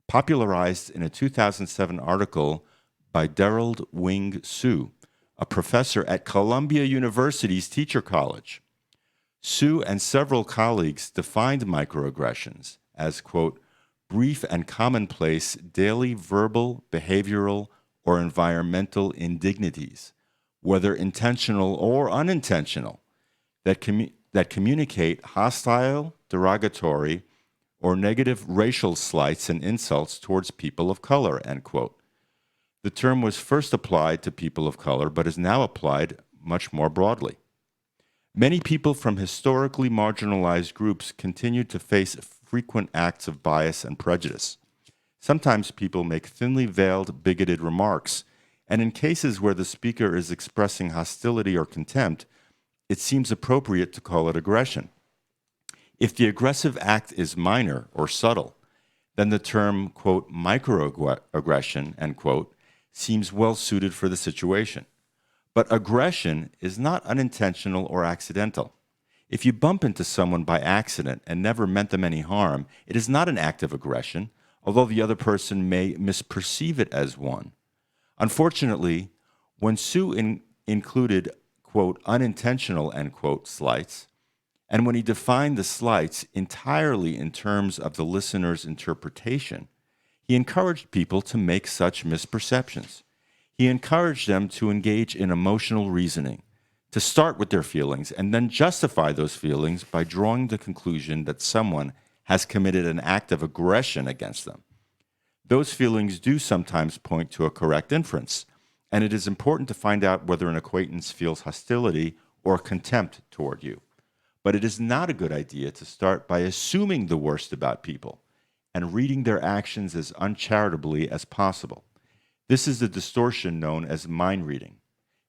popularized in a 2007 article by Derald Wing Su, a professor at Columbia University's Teacher College. Su and several colleagues defined microaggressions as, quote, brief and commonplace daily verbal, behavioral, or environmental indignities, whether intentional or unintentional, that communicate hostile, derogatory, or negative racial slights and insults towards people of color, end quote. The term was first applied to people of color, but is now applied much more broadly. Many people from historically marginalized groups continue to face frequent acts of bias and prejudice. Sometimes people make thinly veiled, bigoted remarks, and in cases where the speaker is expressing hostility or contempt, it seems appropriate to call it aggression. If the aggressive act is minor or subtle, then the term, quote, microaggression, end quote, seems well suited for the situation. But aggression is not unintentional or accidental. If you bump into someone by accident and never meant them any harm, it is not an act of aggression, although the other person may misperceive it as one. Unfortunately, when Su included, quote, unintentional, end quote, slights, and when he defined the slights entirely in terms of the listener's interpretation, he encouraged people to make such misperceptions. He encouraged them to engage in emotional reasoning, to start with their feelings and then justify those feelings by drawing the conclusion that someone has committed an act of aggression against them. Those feelings do sometimes point to a correct inference, and it is important to find out whether an acquaintance feels hostility or contempt toward you. But it is not a good idea to start by assuming the worst about people and reading their actions as uncharitably as possible. This is the distortion known as mind reading.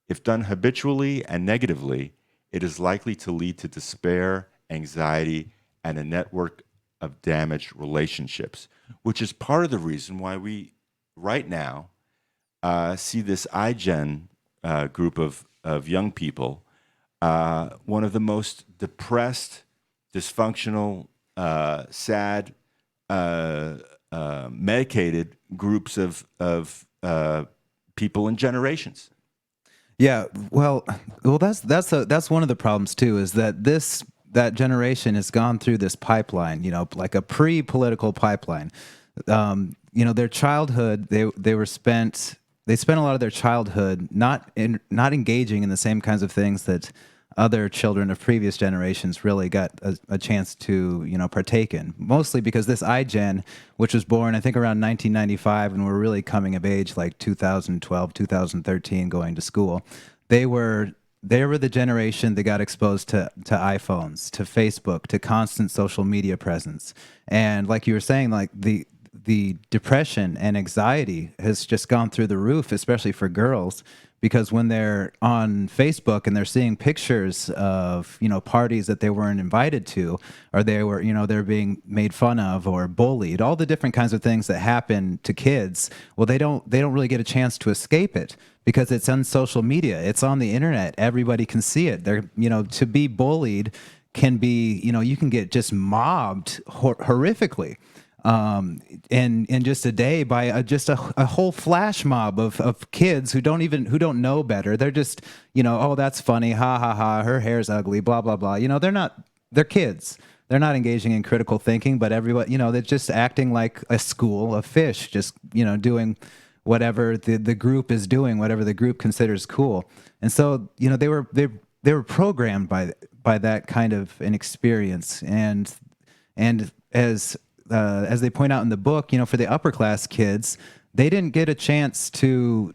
If done habitually and negatively, it is likely to lead to despair, anxiety, and a network of damaged relationships, which is part of the reason why we, right now, see this iGen group of young people, one of the most depressed, dysfunctional, sad, medicated groups of people in generations. Yeah, well, that's one of the problems too. Is that that generation has gone through this pipeline, like a pre-political pipeline. Their childhood, they spent a lot of their childhood not engaging in the same kinds of things that other children of previous generations really got a chance to partake in. Mostly because this iGen, which was born I think around 1995, and were really coming of age like 2012, 2013, going to school. They were the generation that got exposed to iPhones, to Facebook, to constant social media presence, and like you were saying, like the depression and anxiety has just gone through the roof, especially for girls, because when they're on Facebook and they're seeing pictures of parties that they weren't invited to, or they're being made fun of or bullied, all the different kinds of things that happen to kids. Well, they don't really get a chance to escape it because it's on social media, it's on the internet, everybody can see it. They're to be bullied can be you can get just mobbed horrifically. In just a day by just a whole flash mob of kids who don't know better. They're just, oh, that's funny. Ha ha ha. Her hair's ugly, blah, blah, blah. They're kids. They're not engaging in critical thinking, but everybody, they're just acting like a school of fish, just, doing whatever the group is doing, whatever the group considers cool. And so, they were programmed by that kind of an experience. And as they point out in the book, for the upper class kids, they didn't get a chance to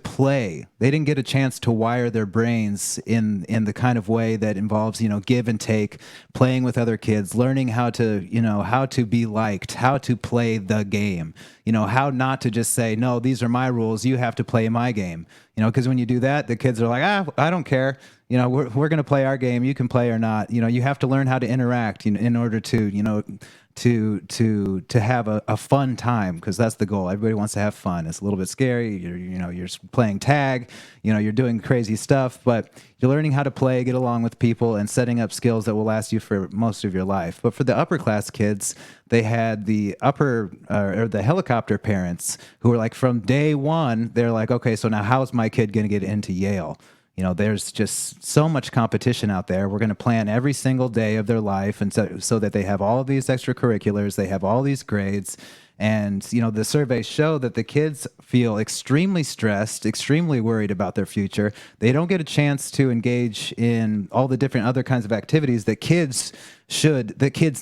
play. They didn't get a chance to wire their brains in the kind of way that involves, give and take, playing with other kids, learning how to be liked, how to play the game, how not to just say, no, these are my rules, you have to play my game. Because when you do that, the kids are like, I don't care. We're going to play our game. You can play or not. You have to learn how to interact in order to have a fun time, because that's the goal. Everybody wants to have fun. It's a little bit scary. You're playing tag. You're doing crazy stuff, but you're learning how to play, get along with people, and setting up skills that will last you for most of your life. But for the upper class kids, they had the or the helicopter parents who were like, from day one, they're like, okay, so now how's my kid going to get into Yale? There's just so much competition out there. We're going to plan every single day of their life, and so that they have all of these extracurriculars, they have all these grades. And, the surveys show that the kids feel extremely stressed, extremely worried about their future. They don't get a chance to engage in all the different other kinds of activities that kids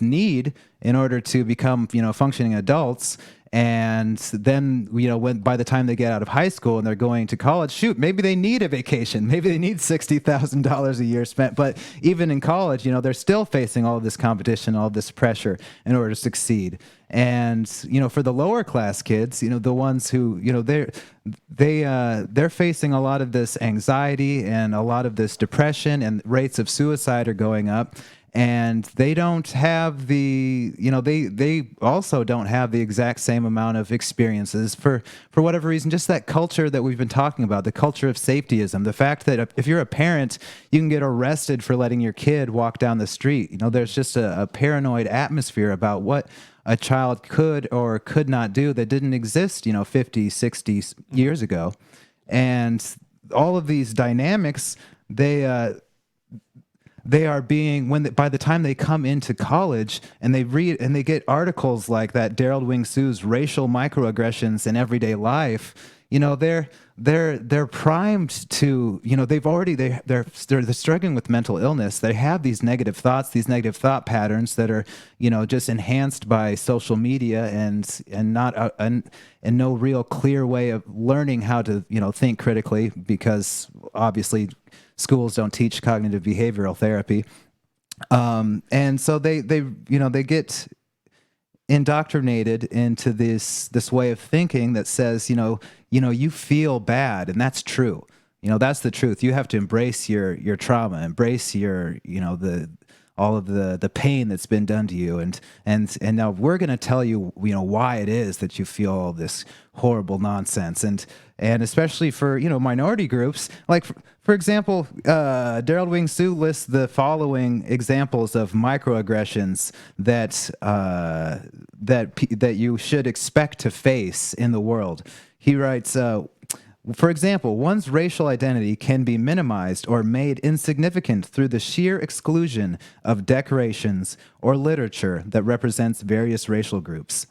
need in order to become, functioning adults. And then, when by the time they get out of high school and they're going to college, shoot, maybe they need a vacation. Maybe they need $60,000 a year spent. But even in college, they're still facing all of this competition, all of this pressure in order to succeed. And, for the lower class kids, the ones who, they're facing a lot of this anxiety and a lot of this depression, and rates of suicide are going up. And they don't have they also don't have the exact same amount of experiences for whatever reason. Just that culture that we've been talking about, the culture of safetyism, the fact that if you're a parent, you can get arrested for letting your kid walk down the street. There's just a paranoid atmosphere about what a child could or could not do that didn't exist, 50, 60 years ago. And all of these dynamics, they are being, by the time they come into college and they read and they get articles like that, Daryl Wing Su's Racial Microaggressions in Everyday Life, they're primed to, they're struggling with mental illness. They have these negative thoughts, these negative thought patterns that are, just enhanced by social media and not and no real clear way of learning how to, think critically, because obviously schools don't teach cognitive behavioral therapy. And so they get indoctrinated into this way of thinking that says, you feel bad, and that's true. That's the truth. You have to embrace your trauma, embrace your, all of the pain that's been done to you, and now we're going to tell you, why it is that you feel all this horrible nonsense, and especially for minority groups, like for example, Daryl Wing Su lists the following examples of microaggressions that you should expect to face in the world. He writes, for example, one's racial identity can be minimized or made insignificant through the sheer exclusion of decorations or literature that represents various racial groups.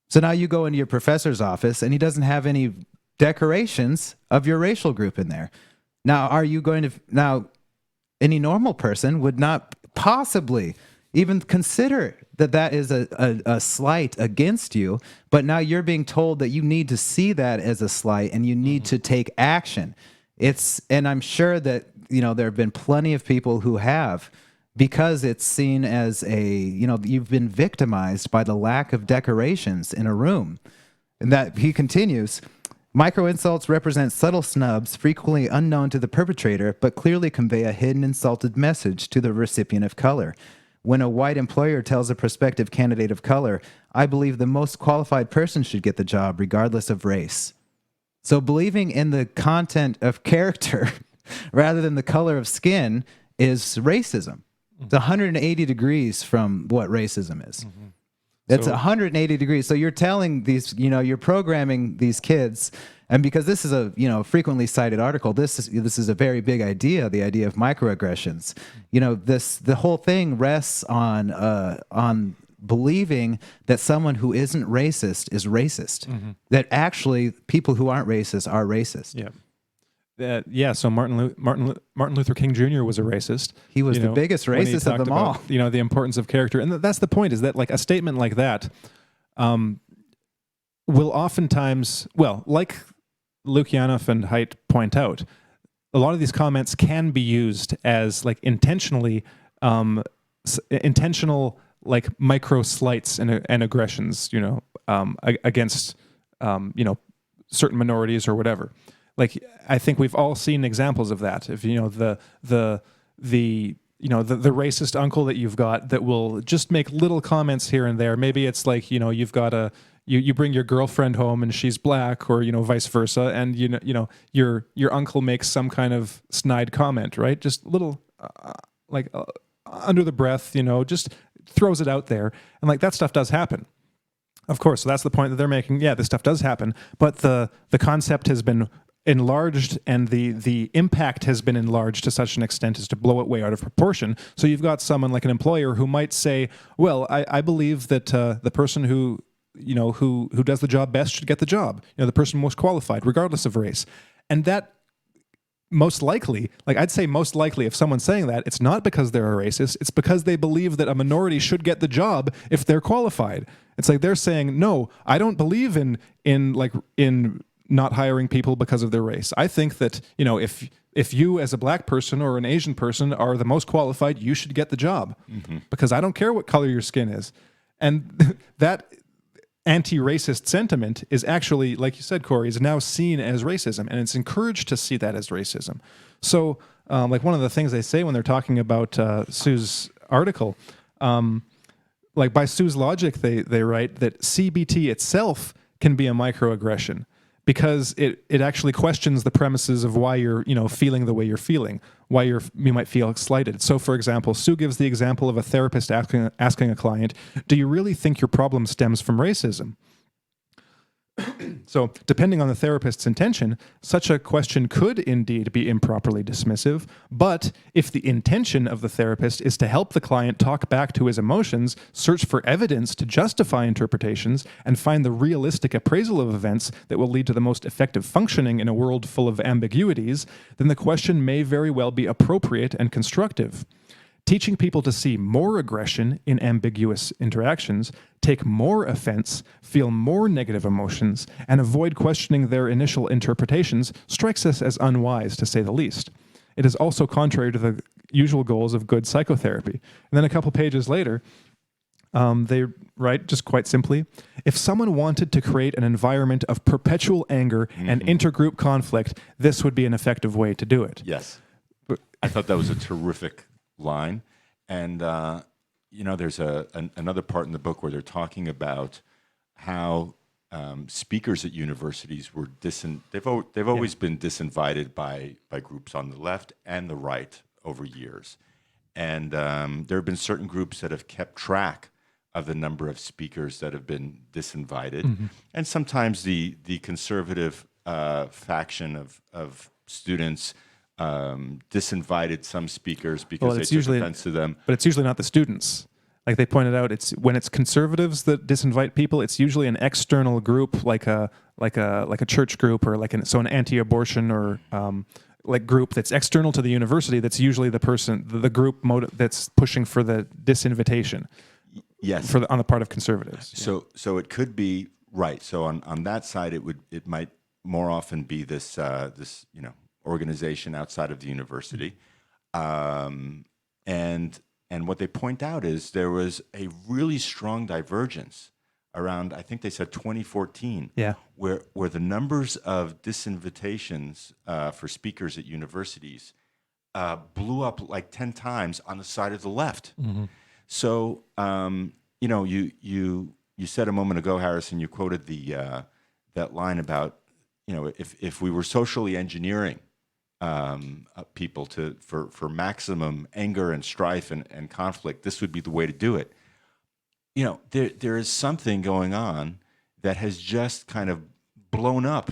So now you go into your professor's office and he doesn't have any decorations of your racial group in there. Now, any normal person would not possibly even consider that is a slight against you, but now you're being told that you need to see that as a slight and you need to take action. And I'm sure that, there have been plenty of people who have, because it's seen as you've been victimized by the lack of decorations in a room. And that he continues, micro insults represent subtle snubs frequently unknown to the perpetrator, but clearly convey a hidden insulted message to the recipient of color. When a white employer tells a prospective candidate of color, I believe the most qualified person should get the job regardless of race. So believing in the content of character rather than the color of skin is racism. It's 180 degrees from what racism is. Mm-hmm. It's 180 degrees. So you're telling these, you're programming these kids, and because this is a, frequently cited article, this is a very big idea, the idea of microaggressions. The whole thing rests on believing that someone who isn't racist is racist. Mm-hmm. That actually people who aren't racist are racist. Yeah. So Martin Luther King Jr. was a racist. He was the biggest racist of them all. The importance of character, and that's the point. Is that like a statement like that will oftentimes, like Lukianoff and Haidt point out, a lot of these comments can be used as like intentional like micro slights and aggressions, against certain minorities or whatever. Like, I think we've all seen examples of that. If the racist uncle that you've got that will just make little comments here and there. Maybe it's like you've got you bring your girlfriend home and she's black, or vice versa, and your uncle makes some kind of snide comment, right? Just little under the breath, just throws it out there, and like that stuff does happen. Of course, so that's the point that they're making. Yeah, this stuff does happen, but the concept has been enlarged, and the impact has been enlarged to such an extent as to blow it way out of proportion. So you've got someone like an employer who might say, well, I believe that the person who does the job best should get the job, the person most qualified, regardless of race. And that most likely, I'd say most likely, if someone's saying that, it's not because they're a racist, it's because they believe that a minority should get the job if they're qualified. It's like they're saying, no, I don't believe in not hiring people because of their race. I think that, if you as a black person or an Asian person are the most qualified, you should get the job, because I don't care what color your skin is. And that anti-racist sentiment is actually, like you said, Corey, is now seen as racism, and it's encouraged to see that as racism. So one of the things they say when they're talking about Sue's article, by Sue's logic, they write that CBT itself can be a microaggression, because it actually questions the premises of why you're feeling the way you're feeling, why you might feel slighted. So, for example, Sue gives the example of a therapist asking a client, "Do you really think your problem stems from racism?" So, depending on the therapist's intention, such a question could indeed be improperly dismissive, but if the intention of the therapist is to help the client talk back to his emotions, search for evidence to justify interpretations, and find the realistic appraisal of events that will lead to the most effective functioning in a world full of ambiguities, then the question may very well be appropriate and constructive. Teaching people to see more aggression in ambiguous interactions, take more offense, feel more negative emotions, and avoid questioning their initial interpretations strikes us as unwise, to say the least. It is also contrary to the usual goals of good psychotherapy. And then a couple pages later, They write just quite simply, if someone wanted to create an environment of perpetual anger and intergroup conflict, this would be an effective way to do it. Yes. I thought that was a terrific line. And, there's another part in the book where they're talking about how speakers at universities were they've always been disinvited by groups on the left and the right over years. And there have been certain groups that have kept track of the number of speakers that have been disinvited. And sometimes the conservative faction of students disinvited some speakers because they took offense to them. But it's usually not the students. Like they pointed out, it's when it's conservatives that disinvite people, it's usually an external group, like a church group, or an anti-abortion or like group that's external to the university. That's usually the group that's pushing for the disinvitation. Yes, on the part of conservatives. So it could be right. So on that side, it might more often be this organization outside of the university, and what they point out is there was a really strong divergence around, I think they said 2014, where the numbers of disinvitations for speakers at universities blew up like 10 times on the side of the left. So, you said a moment ago, Harrison, you quoted that line about, if we were socially engineering people for maximum anger and strife and conflict, this would be the way to do it. There is something going on that has just kind of blown up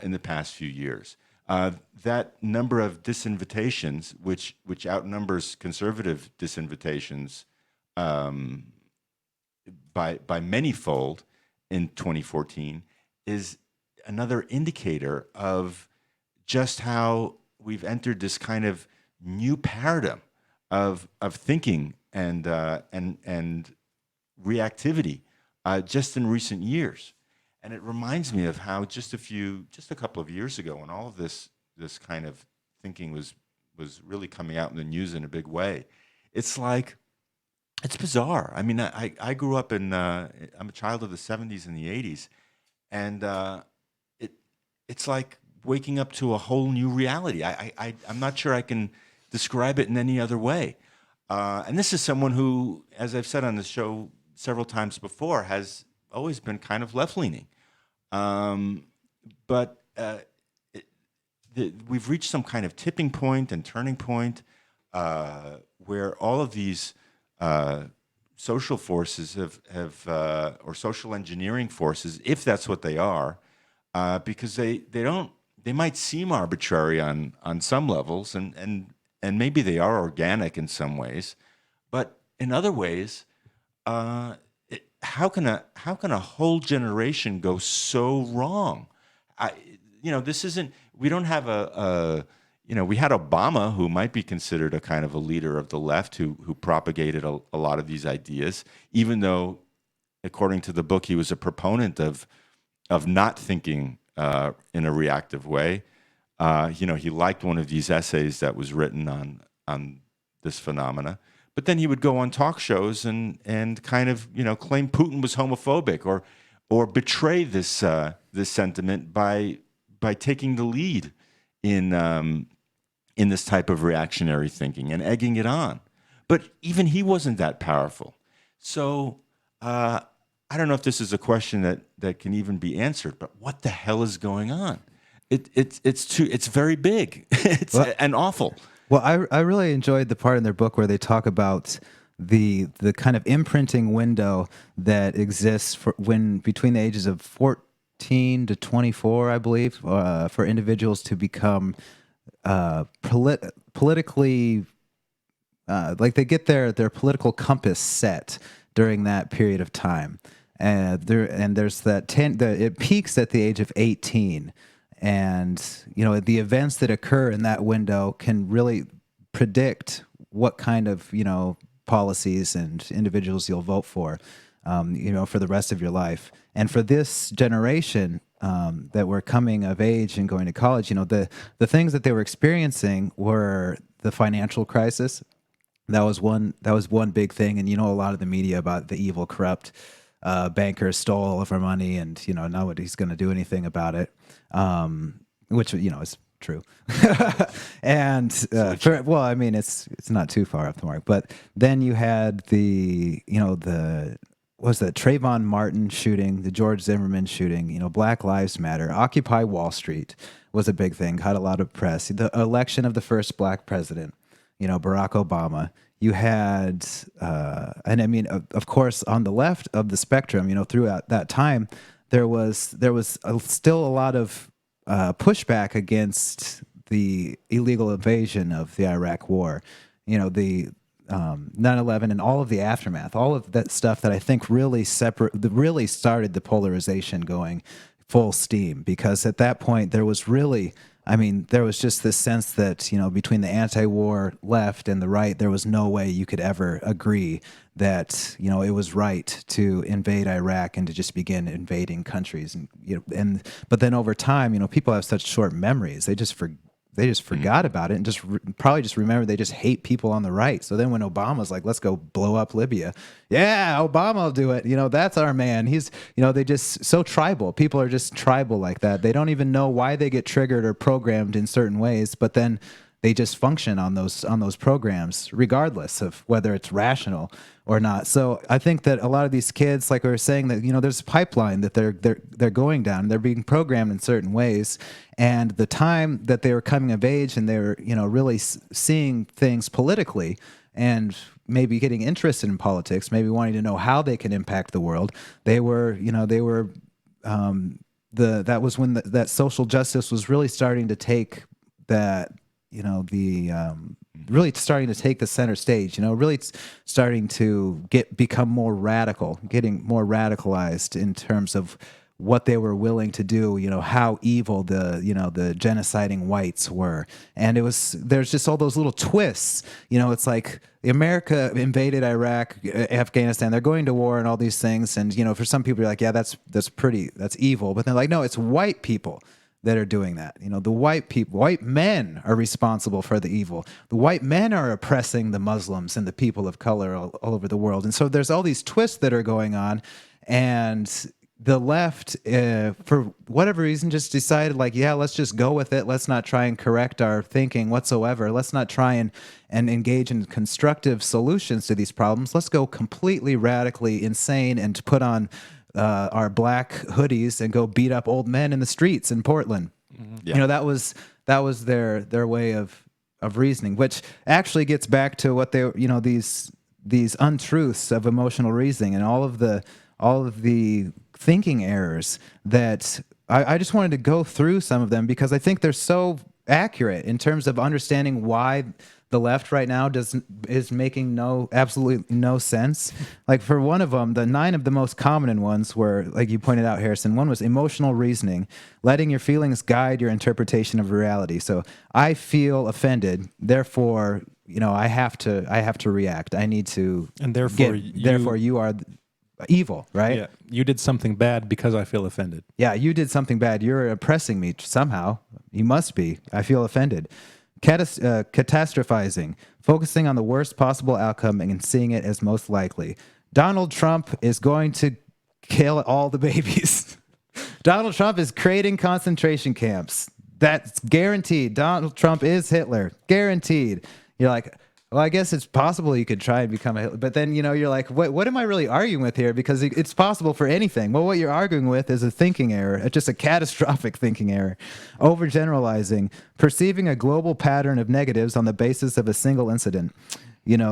in the past few years. That number of disinvitations, which outnumbers conservative disinvitations by manyfold in 2014, is another indicator of just how we've entered this kind of new paradigm of thinking and reactivity just in recent years. And it reminds me of how just a couple of years ago, when all of this kind of thinking was really coming out in the news in a big way, it's bizarre. I mean, I grew up I'm a child of the 70s and the 80s, and it's like waking up to a whole new reality. I'm not sure I can describe it in any other way. And this is someone who, as I've said on the show several times before, has always been kind of left-leaning. But we've reached some kind of tipping point and turning point where all of these social forces or social engineering forces, if that's what they are, because they might seem arbitrary on some levels, and maybe they are organic in some ways, but in other ways, how can a whole generation go so wrong? This isn't. We don't have we had Obama, who might be considered a kind of a leader of the left, who propagated a lot of these ideas, even though, according to the book, he was a proponent of not thinking in a reactive way. He liked one of these essays that was written on this phenomena, but then he would go on talk shows and kind of claim Putin was homophobic or betray this sentiment by taking the lead in this type of reactionary thinking and egging it on. But even he wasn't that powerful. So I don't know if this is a question that can even be answered, but what the hell is going on? It's very big. And awful. Well, I really enjoyed the part in their book where they talk about the kind of imprinting window that exists between the ages of 14 to 24, I believe, for individuals to become politically, like they get their political compass set during that period of time. There's that it peaks at the age of 18. And, the events that occur in that window can really predict what kind of, policies and individuals you'll vote for the rest of your life. And for this generation that were coming of age and going to college, the things that they were experiencing were the financial crisis, That was one big thing. And a lot of the media about the evil, corrupt bankers stole all of our money, and nobody's going to do anything about it, which is true. And I mean, it's not too far off the mark. But then you had the Trayvon Martin shooting, the George Zimmerman shooting, Black Lives Matter, Occupy Wall Street was a big thing, got a lot of press. The election of the first black president, Barack Obama. You had, and I mean, of course, on the left of the spectrum, throughout that time, there was still a lot of pushback against the illegal invasion of the Iraq War. The 9/11 and all of the aftermath, all of that stuff that I think really started the polarization going full steam, because at that point there was just this sense that, between the anti-war left and the right, there was no way you could ever agree that, it was right to invade Iraq and to just begin invading countries. And, but then over time, people have such short memories. They just forgot about it, and probably just remember they just hate people on the right. So then when Obama's like, let's go blow up Libya. Yeah, Obama will do it. That's our man. He's, they just so tribal. People are just tribal like that. They don't even know why they get triggered or programmed in certain ways, but then they just function on those programs, regardless of whether it's rational or not. So I think that a lot of these kids, like we were saying, that there's a pipeline that they're going down. They're being programmed in certain ways, and the time that they were coming of age and they were really seeing things politically and maybe getting interested in politics, maybe wanting to know how they can impact the world. That was when that social justice was really starting to take that. Really starting to take the center stage, really starting to become more radical, getting more radicalized in terms of what they were willing to do, how evil the genociding whites were. And there's just all those little twists, it's like America invaded Iraq, Afghanistan, they're going to war and all these things. And, for some people, you're like, yeah, that's evil. But they're like, no, it's white people that are doing that. The white men are responsible for the evil. The white men are oppressing the Muslims and the people of color all over the world. And so there's all these twists that are going on, and the left, for whatever reason, just decided, like, yeah, let's just go with it. Let's not try and correct our thinking whatsoever. Let's not try and engage in constructive solutions to these problems. Let's go completely radically insane and put on our black hoodies and go beat up old men in the streets in Portland. Mm-hmm. Yeah. That was their way of reasoning, which actually gets back to what they, these untruths of emotional reasoning and all of the thinking errors that I just wanted to go through some of them, because I think they're so accurate in terms of understanding why the left right now is making absolutely no sense. Like, for one of them, the 9 of the most common ones were, like you pointed out, Harrison. One was emotional reasoning, letting your feelings guide your interpretation of reality. So I feel offended, therefore, I have to react. I need to, and therefore you are evil, right? Yeah, you did something bad because I feel offended. Yeah, you did something bad. You're oppressing me somehow. You must be. I feel offended. Catastrophizing, focusing on the worst possible outcome and seeing it as most likely. Donald Trump is going to kill all the babies. Donald Trump is creating concentration camps. That's guaranteed. Donald Trump is Hitler. Guaranteed. You're like, well, I guess it's possible you could try and become a Hitler. But then, you're like, what am I really arguing with here? Because it's possible for anything. Well, what you're arguing with is a thinking error, just a catastrophic thinking error. Overgeneralizing, perceiving a global pattern of negatives on the basis of a single incident. Perceiving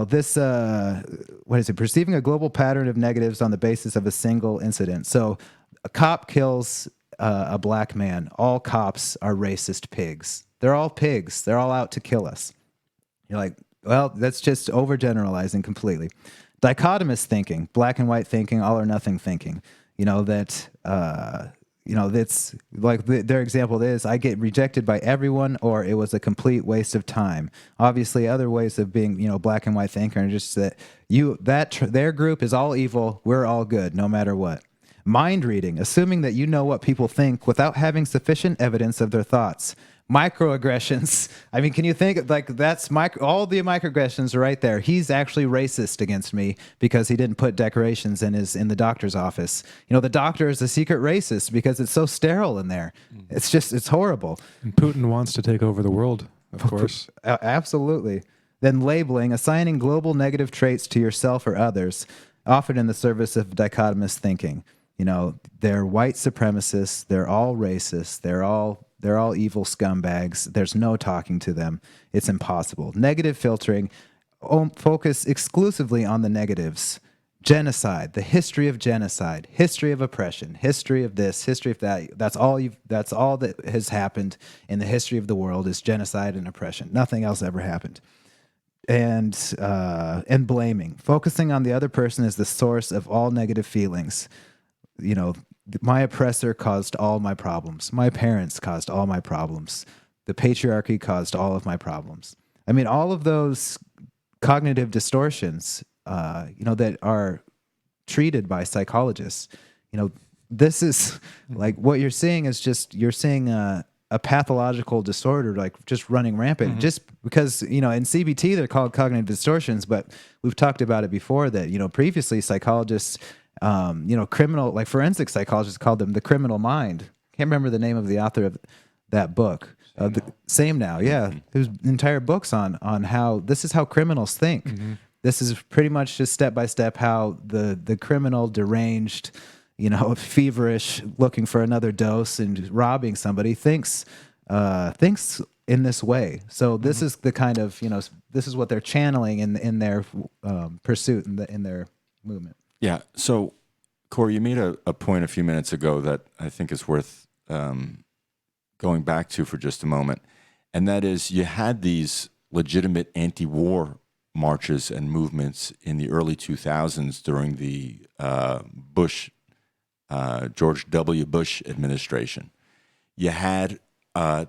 a global pattern of negatives on the basis of a single incident. So a cop kills a black man. All cops are racist pigs. They're all pigs. They're all out to kill us. You're like, well, that's just overgeneralizing completely. Dichotomous thinking, black and white thinking, all or nothing thinking. That's like their example is, I get rejected by everyone, or it was a complete waste of time. Obviously, other ways of being, black and white thinker are just that their group is all evil, we're all good, no matter what. Mind reading, assuming that you know what people think without having sufficient evidence of their thoughts. microaggressions. I mean, can you think like that's all the microaggressions are right there. He's actually racist against me because he didn't put decorations in the doctor's office. You know, the doctor is a secret racist because it's so sterile in there. It's horrible. And Putin wants to take over the world, of course. Absolutely. Then labeling, assigning global negative traits to yourself or others, often in the service of dichotomous thinking. You know, they're white supremacists, they're all racist, they're all evil scumbags. There's no talking to them. It's impossible. Negative filtering, focus exclusively on the negatives. Genocide, the history of genocide, history of oppression, history of this, history of that. That's all that has happened in the history of the world is genocide and oppression. Nothing else ever happened. And blaming, focusing on the other person as the source of all negative feelings. You know, my oppressor caused all my problems. My parents caused all my problems. The patriarchy caused all of my problems. I mean, all of those cognitive distortions, that are treated by psychologists. You know, this is like what you're seeing is just you're seeing a pathological disorder like just running rampant. Just because in CBT they're called cognitive distortions, but we've talked about it before that previously psychologists. Criminal, like forensic psychologists called them the criminal mind. Can't remember the name of the author of that book. Same now, yeah. There's entire books on how this is how criminals think. This is pretty much just step by step how the criminal, deranged, feverish, looking for another dose and robbing somebody thinks in this way. So this is the kind of this is what they're channeling in their pursuit in their movement. Yeah. So, Corey, you made a point a few minutes ago that I think is worth going back to for just a moment. And that is you had these legitimate anti-war marches and movements in the early 2000s during the George W. Bush administration. You had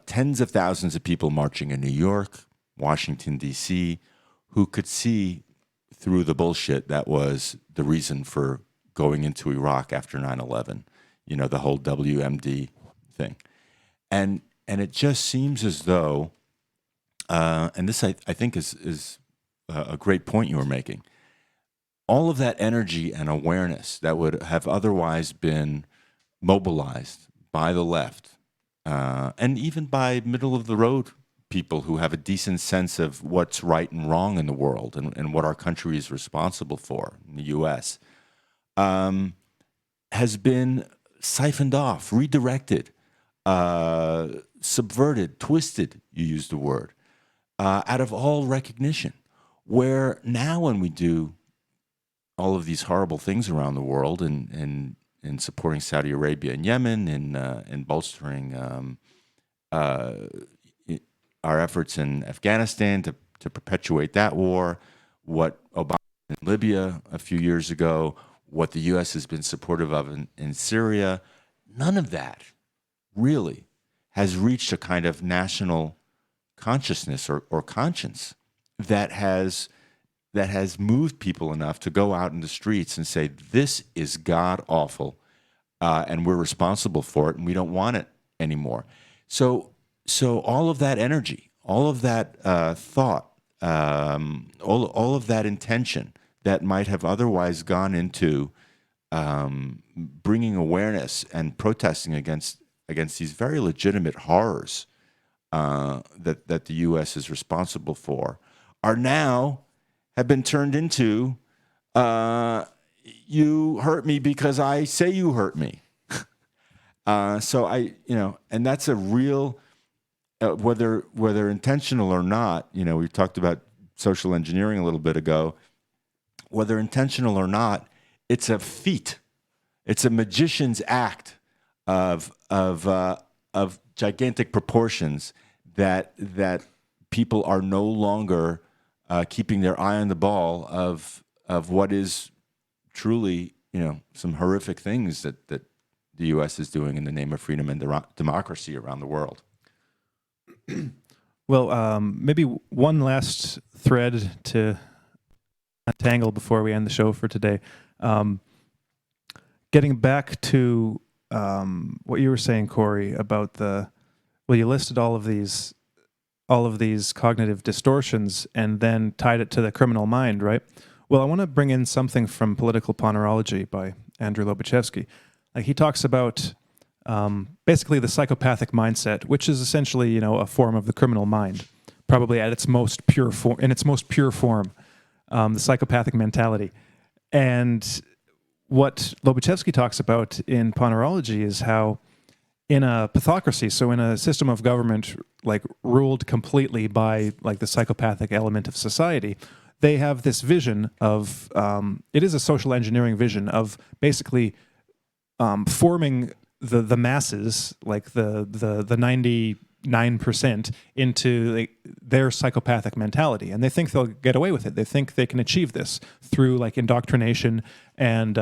tens of thousands of people marching in New York, Washington, D.C., who could see through the bullshit that was the reason for going into Iraq after 9/11, the whole WMD thing. And it just seems as though, and this I think is a great point you were making, all of that energy and awareness that would have otherwise been mobilized by the left, and even by middle-of-the-road people who have a decent sense of what's right and wrong in the world and what our country is responsible for in the U.S., has been siphoned off, redirected, subverted, twisted, you used the word, out of all recognition. Where now when we do all of these horrible things around the world and supporting Saudi Arabia and Yemen and bolstering our efforts in Afghanistan to perpetuate that war, what Obama did in Libya a few years ago, what the U.S. has been supportive of in Syria, none of that really has reached a kind of national consciousness or conscience that has moved people enough to go out in the streets and say, this is god-awful, and we're responsible for it, and we don't want it anymore. So all of that energy, all of that thought, all of that intention that might have otherwise gone into bringing awareness and protesting against these very legitimate horrors that the U.S. is responsible for, are now have been turned into you hurt me because I say you hurt me. So and that's a real. Whether intentional or not, we talked about social engineering a little bit ago. Whether intentional or not, it's a feat. It's a magician's act of gigantic proportions that people are no longer keeping their eye on the ball of what is truly some horrific things that the U.S. is doing in the name of freedom and democracy around the world. Well, maybe one last thread to untangle before we end the show for today. Getting back to what you were saying, Corey, about well, you listed all of these cognitive distortions and then tied it to the criminal mind, right? Well, I want to bring in something from Political Ponerology by Andrew Lobachevsky. Like, he talks about basically the psychopathic mindset, which is essentially, a form of the criminal mind, probably at its most pure form, the psychopathic mentality. And what Lobachevsky talks about in Ponerology is how in a pathocracy, so in a system of government like ruled completely by like the psychopathic element of society, they have this vision of, it is a social engineering vision of basically forming the masses, like the 99% into like their psychopathic mentality, and they think they'll get away with it. They think they can achieve this through like indoctrination and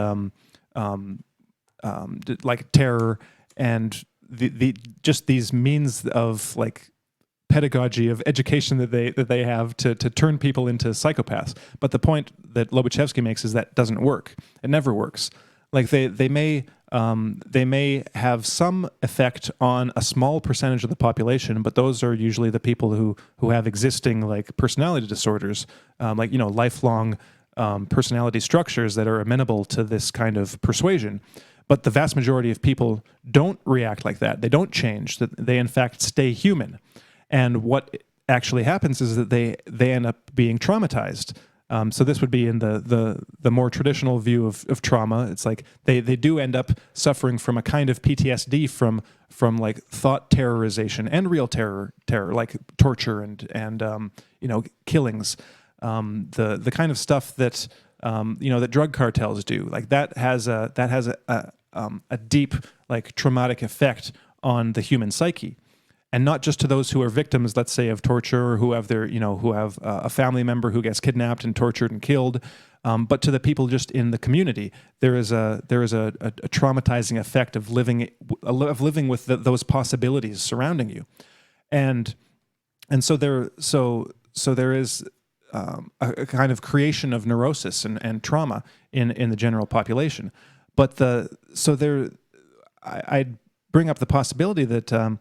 like terror and the just these means of like pedagogy of education that they have to turn people into psychopaths. But the point that Lobachevsky makes is that doesn't work. It never works. Like they may have some effect on a small percentage of the population, but those are usually the people who have existing like personality disorders, like lifelong personality structures that are amenable to this kind of persuasion. But the vast majority of people don't react like that. They don't change. That they in fact stay human. And what actually happens is that they end up being traumatized. So this would be in the more traditional view of trauma. It's like they do end up suffering from a kind of PTSD from like thought terrorization and real terror like torture and killings. The kind of stuff that that drug cartels do. Like that has a deep like traumatic effect on the human psyche. And not just to those who are victims, let's say, of torture, or who have a family member who gets kidnapped and tortured and killed, but to the people just in the community. There is a traumatizing effect of living with those possibilities surrounding you, and so there is a kind of creation of neurosis and trauma in the general population. But I'd bring up the possibility that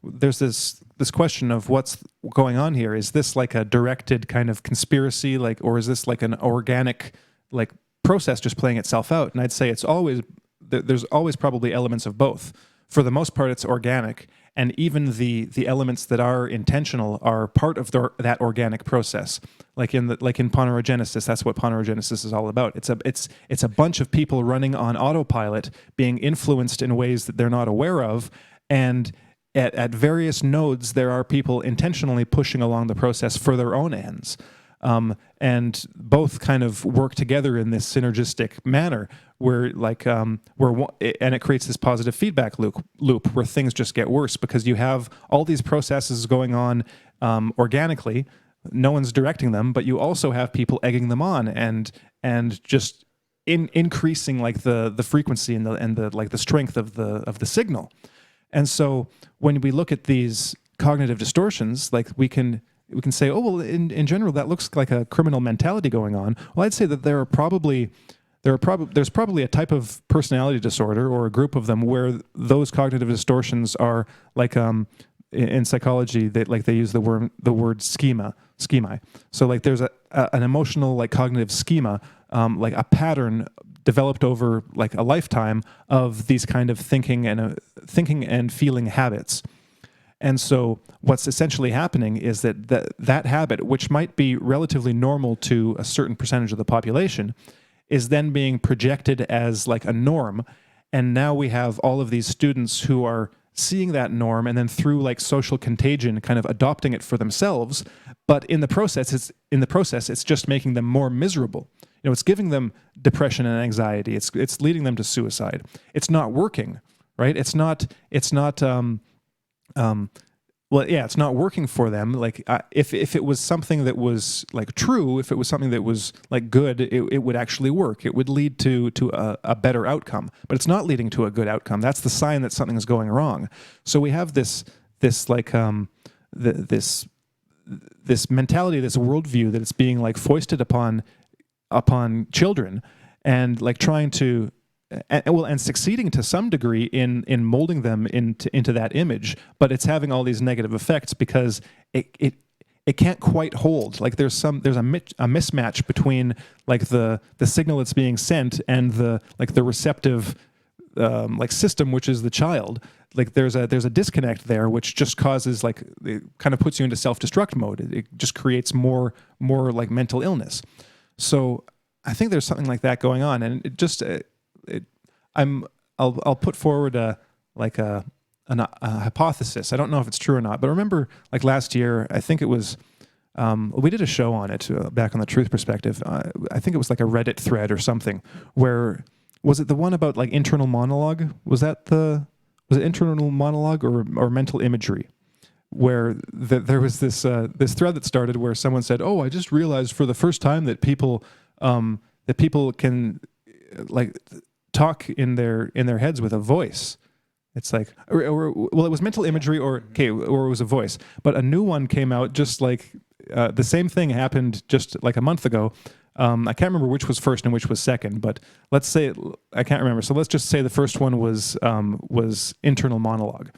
there's this question of what's going on here. Is this like a directed kind of conspiracy, or is this like an organic like process just playing itself out? And I'd say there's always probably elements of both. For the most part, it's organic, and even the elements that are intentional are part of that organic process. Like in ponerogenesis, that's what ponerogenesis is all about. It's a bunch of people running on autopilot, being influenced in ways that they're not aware of, and at various nodes, there are people intentionally pushing along the process for their own ends. And both kind of work together in this synergistic manner where and it creates this positive feedback loop where things just get worse because you have all these processes going on organically. No one's directing them, but you also have people egging them on and just increasing like the frequency and the like the strength of the signal. And so when we look at these cognitive distortions, like we can say, oh, well, in general, that looks like a criminal mentality going on. Well, I'd say that there's probably a type of personality disorder or a group of them where those cognitive distortions are like in psychology they use the word schemai. So like there's an emotional like cognitive schema, like a pattern developed over like a lifetime of these kind of thinking and feeling habits. And so what's essentially happening is that habit, which might be relatively normal to a certain percentage of the population, is then being projected as like a norm. And now we have all of these students who are seeing that norm and then through like social contagion kind of adopting it for themselves. But in the process, it's just making them more miserable. It's giving them depression and anxiety. It's leading them to suicide. It's not working, right? It's not working for them. Like if it was something that was like true, if it was something that was like good, it would actually work. It would lead to a better outcome. But it's not leading to a good outcome. That's the sign that something is going wrong. So we have this mentality, this worldview that it's being like foisted upon children, and like trying to and succeeding to some degree in molding them into that image, but it's having all these negative effects because it can't quite hold. Like there's a mismatch between like the signal that's being sent and the receptive like system, which is the child. Like there's a disconnect there, which just causes like, it kind of puts you into self-destruct mode. It just creates more like mental illness. So I think there's something like that going on, and it just I'll put forward a hypothesis. I don't know if it's true or not, but remember like last year, I think it was, we did a show on it back on the Truth Perspective. I think it was like a Reddit thread or something where, was it the one about like internal monologue? Was it internal monologue or mental imagery? Where there was this thread that started where someone said, "Oh, I just realized for the first time that people can like talk in their heads with a voice." It's like, well, it was mental imagery or it was a voice. But a new one came out just like the same thing happened just like a month ago. I can't remember which was first and which was second, but let's say, I can't remember. So let's just say the first one was internal monologue.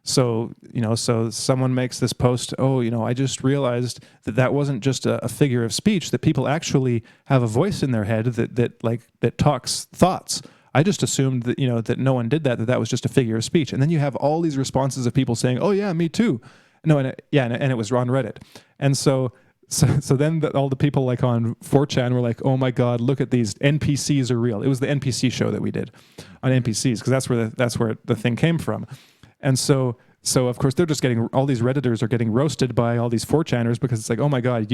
So, so someone makes this post, I just realized that wasn't just a figure of speech, that people actually have a voice in their head that talks thoughts. I just assumed that, that no one did that was just a figure of speech. And then you have all these responses of people saying, "Oh yeah, me too." No, and it was on Reddit. And so then all the people like on 4chan were like, "Oh my God, look at these NPCs are real." It was the NPC show that we did on NPCs, because that's where the thing came from. And so of course they're just getting, all these Redditors are getting roasted by all these 4chaners, because it's like, oh my God,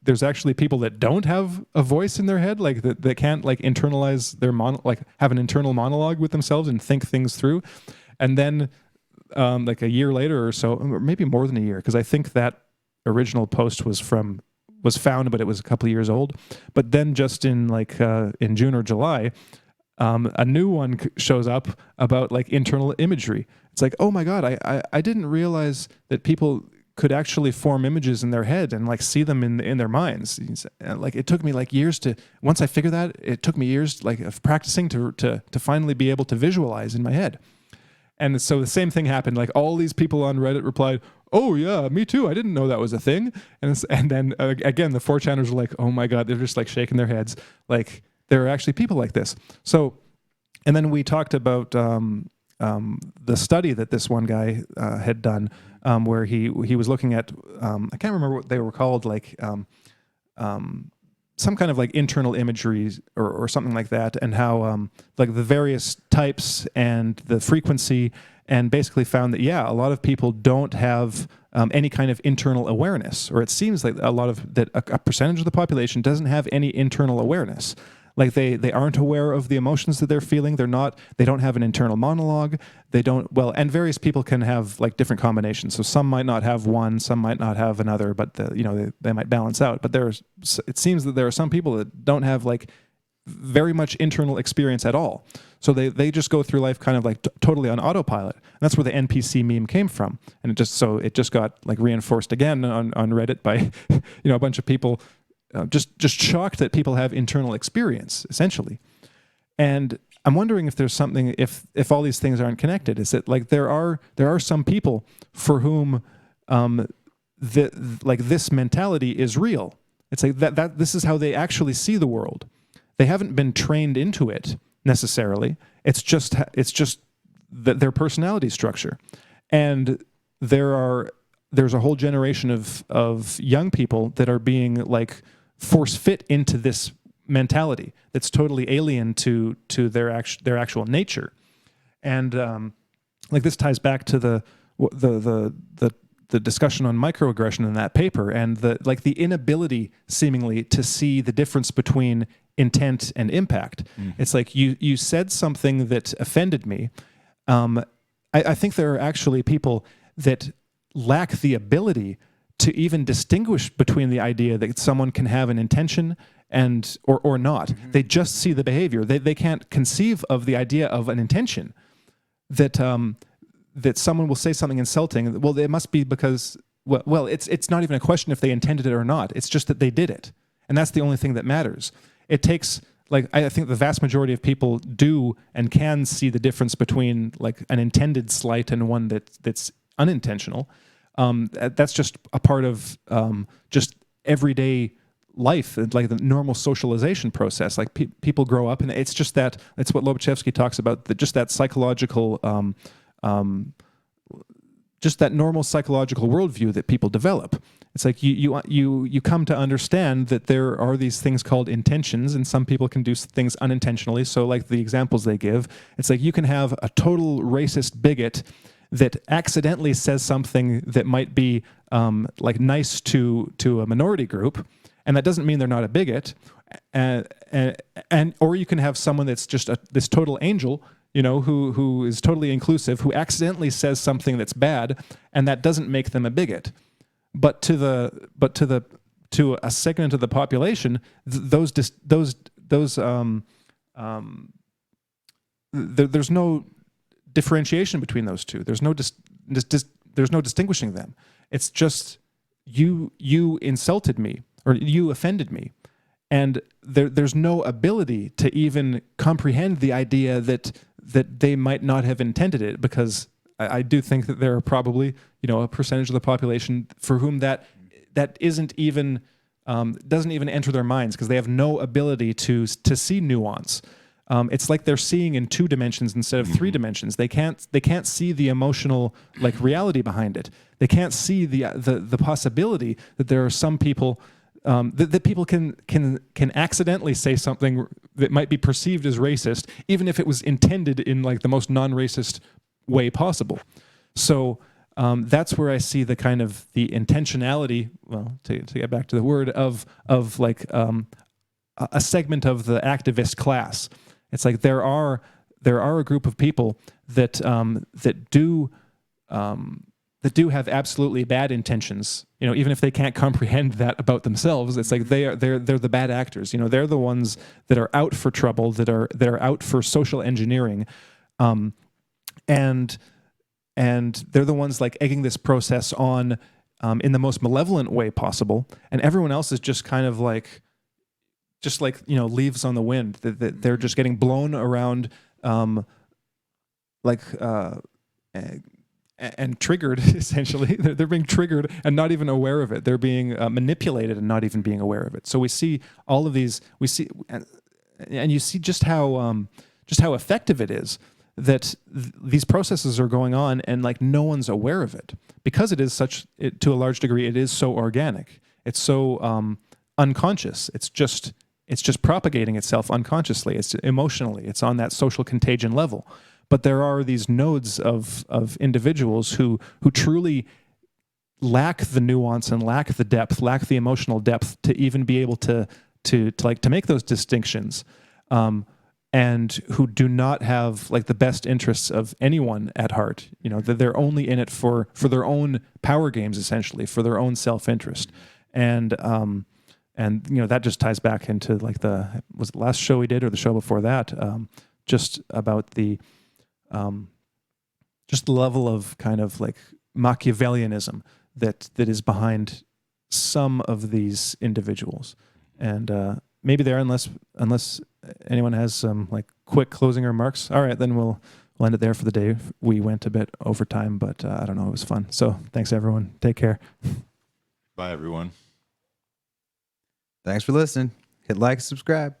there's actually people that don't have a voice in their head, like that can't like internalize their have an internal monologue with themselves and think things through. And then like a year later or so, or maybe more than a year, because I think that original post was found, but it was a couple of years old. But then just in in June or July, a new one shows up about like internal imagery. It's like, oh my God, I didn't realize that people could actually form images in their head and like see them in their minds. Like it took me like years once I figured that, it took me years like of practicing to finally be able to visualize in my head. And so the same thing happened. Like all these people on Reddit replied, "Oh yeah, me too. I didn't know that was a thing." And then again, the 4chaners were like, "Oh my God," they're just like shaking their heads. Like there are actually people like this. So, and then we talked about the study that this one guy had done, where he was looking at, I can't remember what they were called, like some kind of like internal imagery or something like that, and how like the various types and the frequency, and basically found that, yeah, a lot of people don't have any kind of internal awareness, or it seems like a percentage of the population doesn't have any internal awareness. Like they aren't aware of the emotions that they're feeling. They don't have an internal monologue. And various people can have like different combinations. So some might not have one, some might not have another, but they might balance out. But it seems that there are some people that don't have like very much internal experience at all. So they just go through life kind of like totally on autopilot. And that's where the NPC meme came from. And it just got like reinforced again on Reddit by a bunch of people just shocked that people have internal experience, essentially. And I'm wondering if there's something, if all these things aren't connected. Is it like there are some people for whom this mentality is real. It's like that this is how they actually see the world. They haven't been trained into it necessarily. It's just their personality structure. And there's a whole generation of young people that are being like force fit into this mentality that's totally alien to their actual nature. And like this ties back to the discussion on microaggression in that paper, and the inability seemingly to see the difference between intent and impact. Mm-hmm. It's like you said something that offended me. I think there are actually people that lack the ability to even distinguish between the idea that someone can have an intention and or not. Mm-hmm. They just see the behavior. They can't conceive of the idea of an intention. That someone will say something insulting. Well, it must be because it's not even a question if they intended it or not. It's just that they did it, and that's the only thing that matters. It takes like I think the vast majority of people do and can see the difference between like an intended slight and one that's unintentional. That's just a part of just everyday life, like the normal socialization process. Like people grow up, and it's just that. It's what Lobachevsky talks about. Just that psychological, just that normal psychological worldview that people develop. It's like you come to understand that there are these things called intentions, and some people can do things unintentionally. So like the examples they give, it's like you can have a total racist bigot that accidentally says something that might be like nice to a minority group, and that doesn't mean they're not a bigot. And or you can have someone that's just this total angel, you know, who is totally inclusive, who accidentally says something that's bad, and that doesn't make them a bigot. But to a segment of the population, there's no differentiation between those two. There's no distinguishing them. It's just you insulted me or you offended me, and there's no ability to even comprehend the idea that they might not have intended it, because I do think that there are probably, you know, a percentage of the population for whom that isn't even doesn't even enter their minds, because they have no ability to see nuance. It's like they're seeing in 2 dimensions instead of 3 dimensions. They can't see the emotional like reality behind it. They can't see the possibility that there are some people that people can accidentally say something that might be perceived as racist, even if it was intended in like the most non-racist way possible. So that's where I see the kind of the intentionality. Well, to get back to the word of like a segment of the activist class. It's like there are a group of people that do have absolutely bad intentions. You know, even if they can't comprehend that about themselves, it's like they're the bad actors. You know, they're the ones that are out for trouble, that are out for social engineering, and they're the ones like egging this process on in the most malevolent way possible, and everyone else is just kind of like, you know, leaves on the wind. That they're just getting blown around, and triggered. Essentially, they're being triggered and not even aware of it. They're being manipulated and not even being aware of it. So we see all of these. We see, and you see just how effective it is that these processes are going on, and like no one's aware of it, because it is to a large degree, it is so organic. It's so unconscious. It's just propagating itself unconsciously. It's emotionally. It's on that social contagion level. But there are these nodes of individuals who truly lack the nuance and lack the depth, lack the emotional depth to even be able to make those distinctions, and who do not have like the best interests of anyone at heart. You know, that they're only in it for their own power games, essentially, for their own self-interest. And you know, that just ties back into like was it the last show we did or the show before that, just about the level of kind of like Machiavellianism that is behind some of these individuals. And maybe there, unless anyone has some like quick closing remarks. All right, then we'll end it there for the day. We went a bit over time, but I don't know, it was fun. So thanks everyone. Take care. Bye everyone. Thanks for listening. Hit like, subscribe.